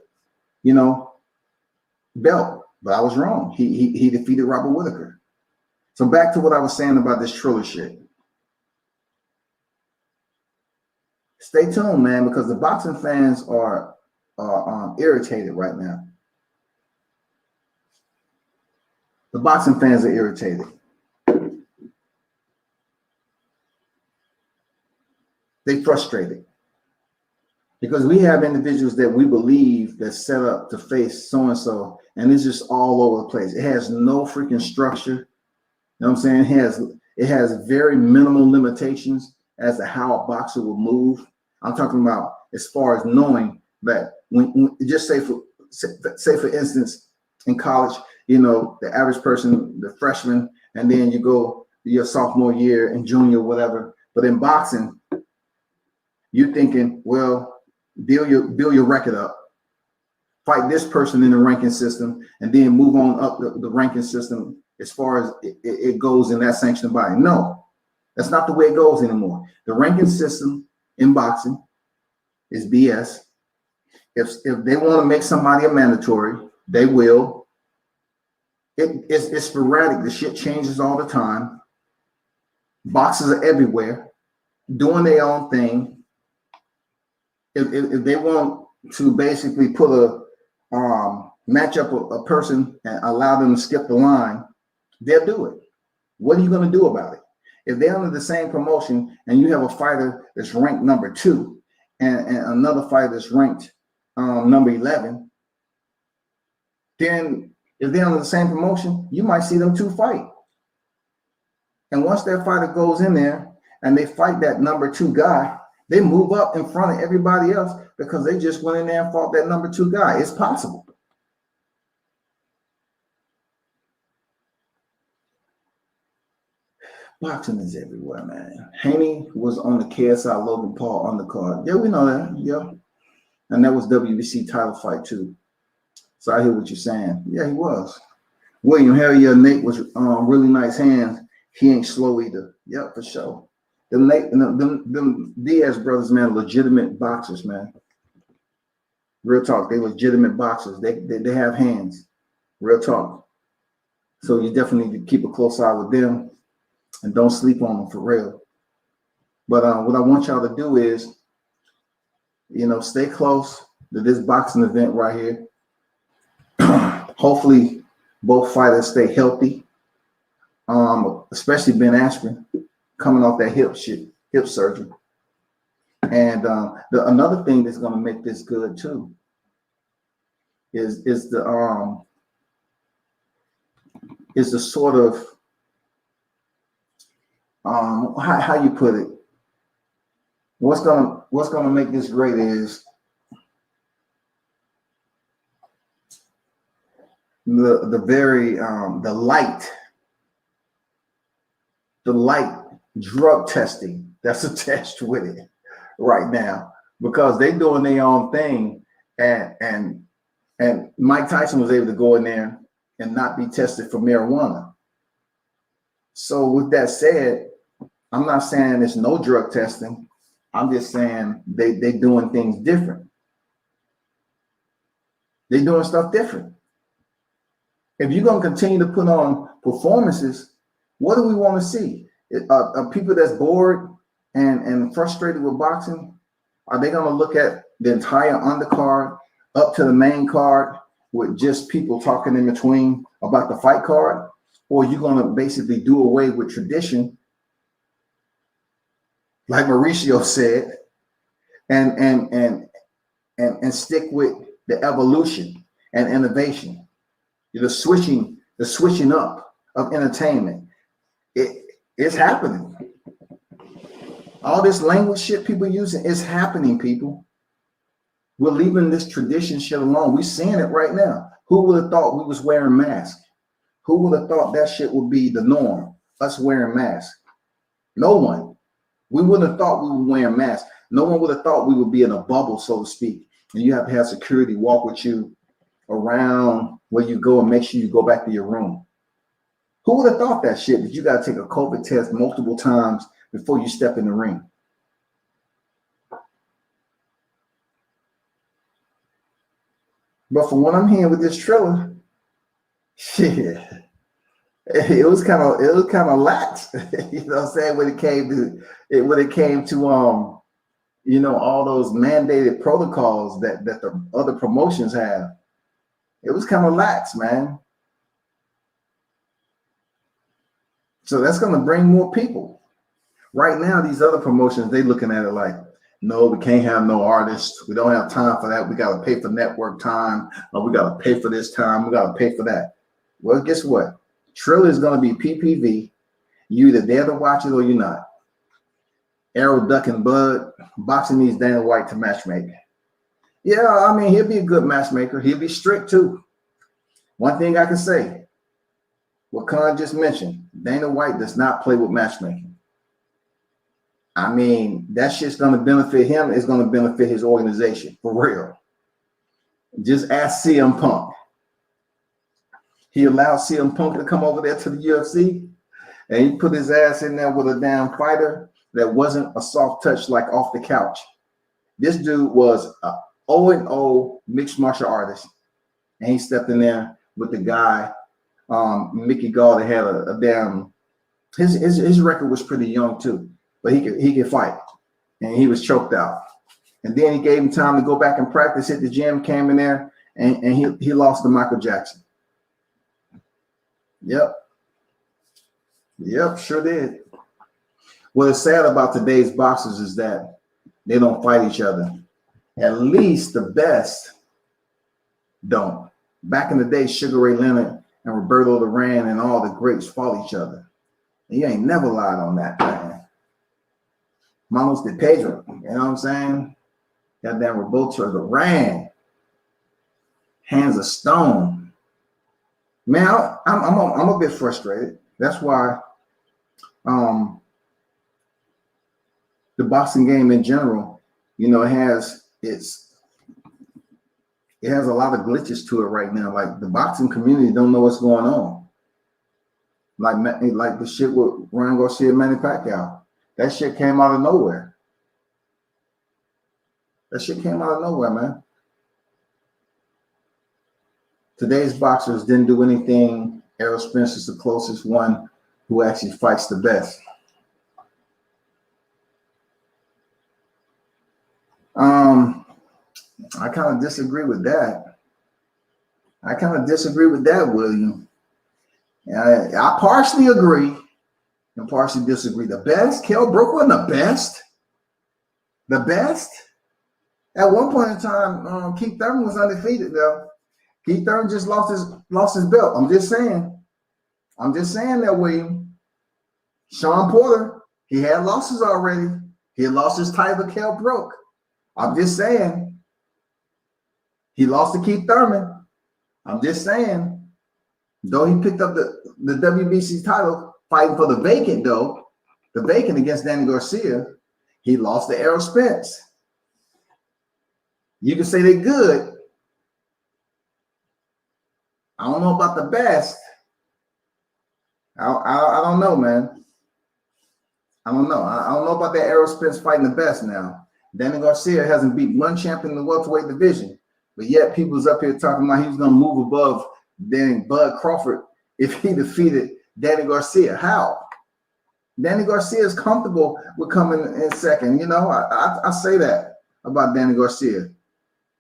belt, but I was wrong. He defeated Robert Whittaker. So back to what I was saying about this Triller shit. Stay tuned, man, because the boxing fans are irritated right now. The boxing fans are irritated. They frustrated because we have individuals that we believe that's set up to face so-and-so, and it's just all over the place. It has no freaking structure. You know what I'm saying? It has very minimal limitations as to how a boxer will move. I'm talking about as far as knowing that when just say for instance, in college, the average person, the freshman, and then you go your sophomore year and junior, whatever. But in boxing, you're thinking, well, build your record up, fight this person in the ranking system, and then move on up the ranking system as far as it goes in that sanctioned body. No, that's not the way it goes anymore. The ranking system in boxing is BS. If they want to make somebody a mandatory, they will. It's sporadic. The shit changes all the time. Boxers are everywhere, doing their own thing. If they want to basically put match up a person and allow them to skip the line, they'll do it. What are you going to do about it? If they're under the same promotion and you have a fighter that's ranked number 2 and another fighter that's ranked number 11, then if they're under the same promotion, you might see them 2 fight. And once that fighter goes in there and they fight that number 2 guy, they move up in front of everybody else because they just went in there and fought that number 2 guy. It's possible. Boxing is everywhere, man. Haney was on the KSI Logan Paul undercard. Yeah, we know that. Yeah. And that was WBC title fight too. So I hear what you're saying. Yeah, he was. William, hell yeah, Nate was really nice hands. He ain't slow either. Yep, for sure. Them Diaz brothers, man, legitimate boxers, man. Real talk. They legitimate boxers. They have hands. Real talk. So you definitely need to keep a close eye with them and don't sleep on them for real. But what I want y'all to do is, stay close to this boxing event right here. Hopefully both fighters stay healthy. Especially Ben Askren coming off that hip surgery. And another thing that's going to make this good too is the sort of how you put it. What's gonna make this great is the light drug testing that's attached with it right now, because they doing their own thing, and Mike Tyson was able to go in there and not be tested for marijuana. So with that said, I'm not saying there's no drug testing. I'm just saying they doing things different. They doing stuff different. If you're gonna continue to put on performances, what do we want to see? Are people that's bored and frustrated with boxing, are they gonna look at the entire undercard up to the main card with just people talking in between about the fight card? Or are you gonna basically do away with tradition, like Mauricio said, and stick with the evolution and innovation, the switching up of entertainment? It's happening. All this language shit people using is happening, people. We're leaving this tradition shit alone. We're seeing it right now. Who would have thought we was wearing masks? Who would have thought that shit would be the norm, us wearing masks? No one. We wouldn't have thought we were wearing masks. No one would have thought we would be in a bubble, so to speak. And you have to have security walk with you around where you go and make sure you go back to your room. Who would have thought that shit? That you got to take a COVID test multiple times before you step in the ring. But from what I'm hearing with this Triller, shit, it was kind of lax. You know what I'm saying? When it came to you know, all those mandated protocols that the other promotions have, it was kind of lax, man. So that's going to bring more people. Right now, these other promotions, they looking at it like, no, we can't have no artists. We don't have time for that. We got to pay for network time. Or we got to pay for this time. We got to pay for that. Well, guess what? Triller is going to be PPV. You either there to watch it or you're not. Arrow, Duck, and Bud, boxing needs Dana White to matchmake. Yeah, I mean, he'll be a good matchmaker. He'll be strict too. One thing I can say, what Khan just mentioned, Dana White does not play with matchmaking. I mean, that shit's going to benefit him. It's going to benefit his organization, for real. Just ask CM Punk. He allowed CM Punk to come over there to the UFC, and he put his ass in there with a damn fighter that wasn't a soft touch like off the couch. This dude was a 0-0 mixed martial artist, and he stepped in there with the guy, Mickey Gall, that had a damn, his record was pretty young too, but he could fight, and he was choked out. And then he gave him time to go back and practice, hit the gym, came in there, and he lost to Michael Jackson. Yep, sure did. What is sad about today's boxers is that they don't fight each other. At least the best don't. Back in the day, Sugar Ray Leonard and Roberto Duran and all the greats fought each other. And you ain't never lied on that, man. Manos de Pedro, you know what I'm saying? Goddamn Roberto Duran. Hands of stone. Man, I'm a bit frustrated. That's why the boxing game in general, you know, it has a lot of glitches to it right now. Like the boxing community don't know what's going on. Like the shit with Ryan Garcia and Manny Pacquiao. That shit came out of nowhere. Man. Today's boxers didn't do anything. Errol Spence is the closest one who actually fights the best. I kind of disagree with that. William. I partially agree and partially disagree. The best? Kell Brook wasn't the best. The best? At one point in time, Keith Thurman was undefeated, though. Keith Thurman just lost his belt. I'm just saying that, William. Sean Porter, he had losses already. He had lost his title to Kell Brook. I'm just saying. He lost to Keith Thurman. I'm just saying. Though he picked up the WBC title, fighting for the vacant, though, the vacant against Danny Garcia, he lost to Errol Spence. You can say they're good. I don't know about the best. I don't know, man. I don't know. I don't know about that Errol Spence fighting the best now. Danny Garcia hasn't beat one champion in the welterweight division, but yet people's up here talking about he was going to move above Bud Crawford if he defeated Danny Garcia. How? Danny Garcia is comfortable with coming in second. You know, I say that about Danny Garcia.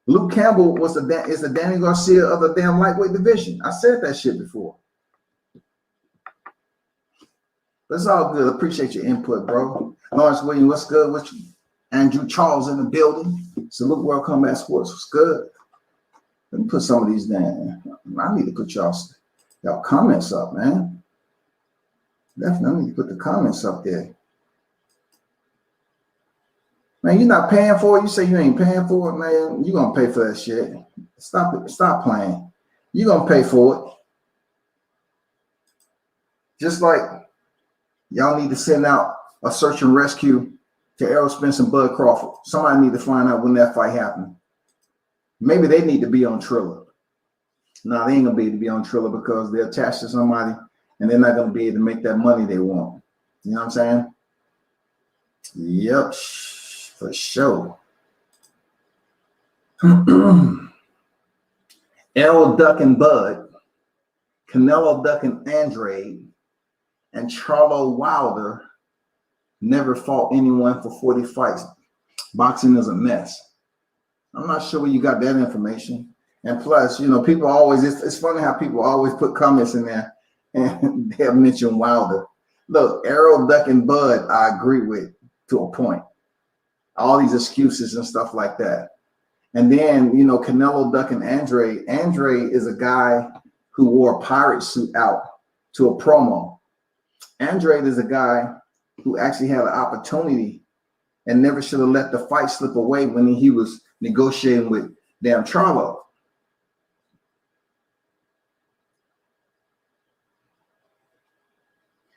Luke Campbell is the Danny Garcia of the damn lightweight division. I said that shit before. But it's all good. Appreciate your input, bro. Lawrence Williams, what's good with you? Andrew Charles in the building. Salute World Combat Sports. What's good? Let me put some of these down. I need to put y'all comments up, man. Definitely need to put the comments up there. Man, you're not paying for it. You say you ain't paying for it, man. You're going to pay for that shit. Stop playing. You're going to pay for it. Just like y'all need to send out a search and rescue to Errol Spence and Bud Crawford. Somebody need to find out when that fight happened. Maybe they need to be on Triller. No, they ain't going to be able to be on Triller because they're attached to somebody and they're not going to be able to make that money they want. You know what I'm saying? Yep, for sure. Errol ducking Bud, Canelo ducking Andre, and Charlo Wilder never fought anyone for 40 fights. Boxing is a mess. I'm not sure where you got that information. And plus, you know, people always, it's funny how people always put comments in there and they'll mention Wilder. Look, Errol ducking Bud, I agree with to a point. All these excuses and stuff like that. And then, you know, Canelo ducking Andre. Andre is a guy who wore a pirate suit out to a promo. Andre is a guy who actually had an opportunity and never should have let the fight slip away when he was negotiating with damn Charlo.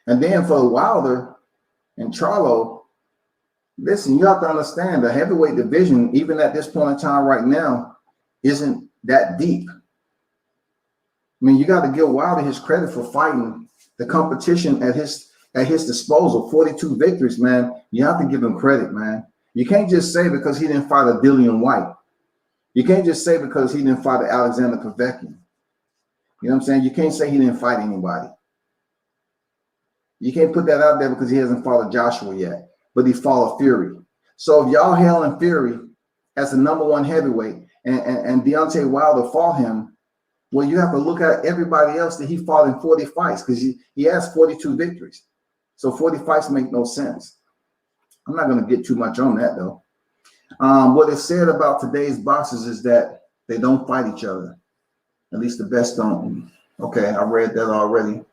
And then for Wilder and Charlo, listen, you have to understand the heavyweight division, even at this point in time right now, isn't that deep. I mean, you got to give Wilder his credit for fighting the competition at his disposal. 42 victories, man. You have to give him credit, man. You can't just say because he didn't fight a Dillian White. You can't just say because he didn't fight Alexander Povetkin. You know what I'm saying? You can't say he didn't fight anybody. You can't put that out there because he hasn't fought a Joshua yet, but he fought a Fury. So if y'all hailing Fury as the #1 heavyweight and Deontay Wilder fought him, well, you have to look at everybody else that he fought in 40 fights because he has 42 victories. So 40 fights make no sense. I'm not going to get too much on that, though. What is said about today's boxers is that they don't fight each other. At least the best don't. Okay, I read that already.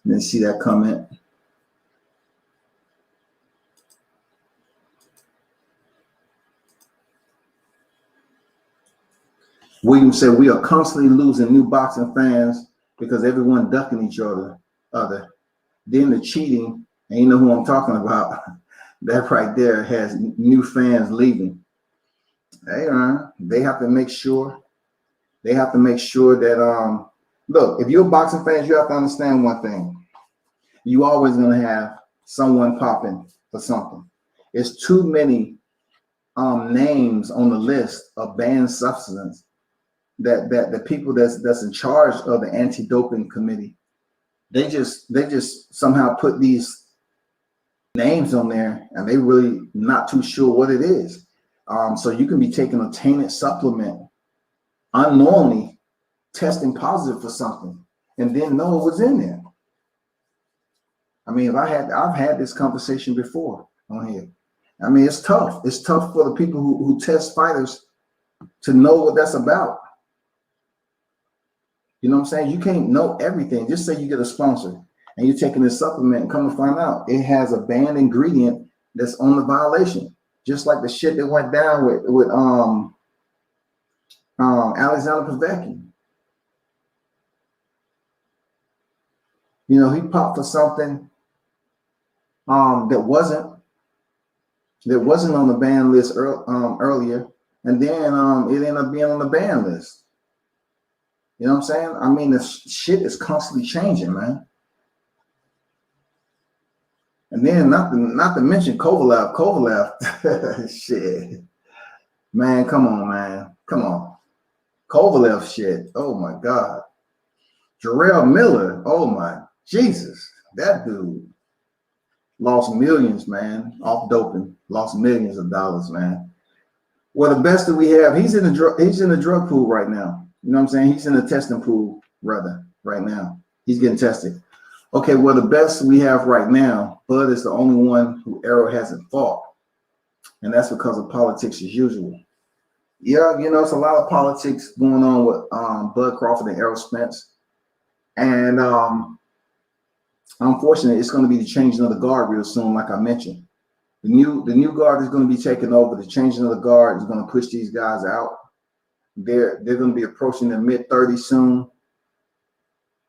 Didn't see that comment. William said, we are constantly losing new boxing fans because everyone ducking each other. Then the cheating, and you know who I'm talking about, that right there has new fans leaving. Hey, they have to make sure. They have to make sure that, look, if you're boxing fans, you have to understand one thing. You always going to have someone popping for something. It's too many names on the list of banned substances that the people that's in charge of the anti-doping committee, they just somehow put these names on there and they really not too sure what it is. So you can be taking a tainted supplement unknowingly, testing positive for something, and then know it was in there. I mean, I've had this conversation before on here. I mean, it's tough. It's tough for the people who test fighters to know what that's about. You know what I'm saying? You can't know everything. Just say you get a sponsor and you're taking this supplement and come to find out it has a banned ingredient that's on the violation. Just like the shit that went down with Alexander Povetkin. You know, he popped for something that wasn't on the ban list earlier, and then it ended up being on the ban list. You know what I'm saying? I mean, the shit is constantly changing, man. And then not to mention Kovalev, shit, man, come on, man, come on, Kovalev shit. Oh my God, Jarrell Miller. Oh my Jesus, that dude lost millions, man, off doping. Lost millions of dollars, man. Well, the best that we have, he's in the drug pool right now. You know what I'm saying? He's in the testing pool, rather, right now. He's getting tested. Okay, well, the best we have right now, Bud is the only one who Errol hasn't fought. And that's because of politics as usual. Yeah, you know, it's a lot of politics going on with Bud Crawford and Errol Spence. And unfortunately, it's going to be the changing of the guard real soon, like I mentioned. The new guard is going to be taking over. The changing of the guard is going to push these guys out. They're going to be approaching their mid-30s soon.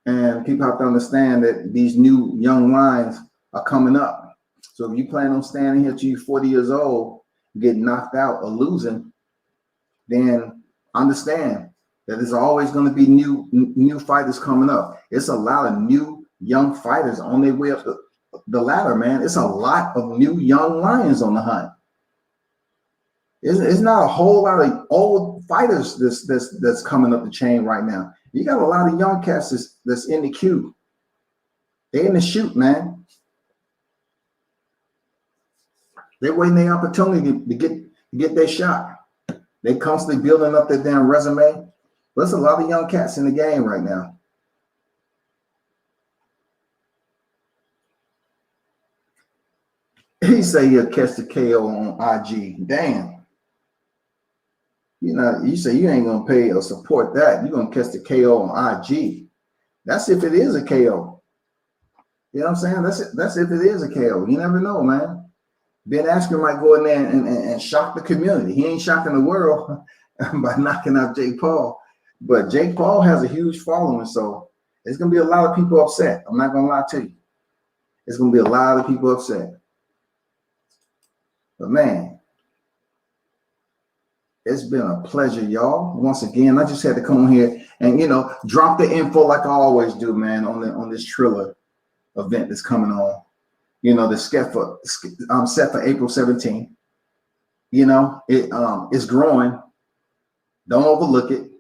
And people have to understand that these new young lines are coming up. So if you plan on standing here till you're 40 years old, getting knocked out or losing, then understand that there's always going to be new fighters coming up. It's a lot of new young fighters on their way up the ladder, man. It's a lot of new young lions on the hunt. It's not a whole lot of old fighters that's coming up the chain right now. You got a lot of young cats that's in the queue. They're in the shoot, man. They're waiting their opportunity to get their shot. They constantly building up their damn resume. But there's a lot of young cats in the game right now. He say he'll catch the KO on IG. Damn. You say you ain't gonna pay or support that. You're gonna catch the KO on IG. That's if it is a KO. You know what I'm saying? That's if it is a KO. You never know, man. Ben Askren might go in there and shock the community. He ain't shocking the world by knocking out Jake Paul. But Jake Paul has a huge following, so it's gonna be a lot of people upset. I'm not gonna lie to you. It's gonna be a lot of people upset. But man, it's been a pleasure, y'all. Once again, I just had to come on here and drop the info like I always do, man, on this Triller event that's coming on. The set for April 17th. It's growing. Don't overlook it.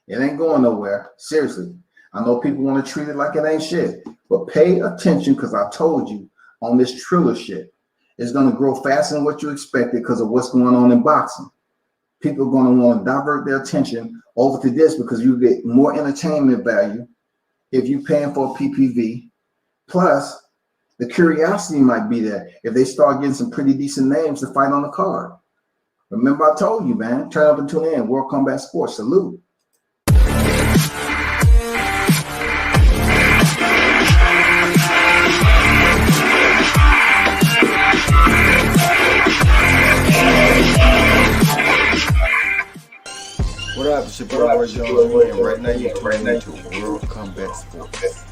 It ain't going nowhere. Seriously. I know people want to treat it like it ain't shit, but pay attention, because I told you on this Triller shit, it's going to grow faster than what you expected because of what's going on in boxing. People are going to want to divert their attention over to this because you get more entertainment value if you're paying for a PPV. Plus, the curiosity might be there if they start getting some pretty decent names to fight on the card. Remember, I told you, man, turn up and tune in. World Combat Sports. Salute. What up? It's your boy Jones, and right now you're to World Combat Sports.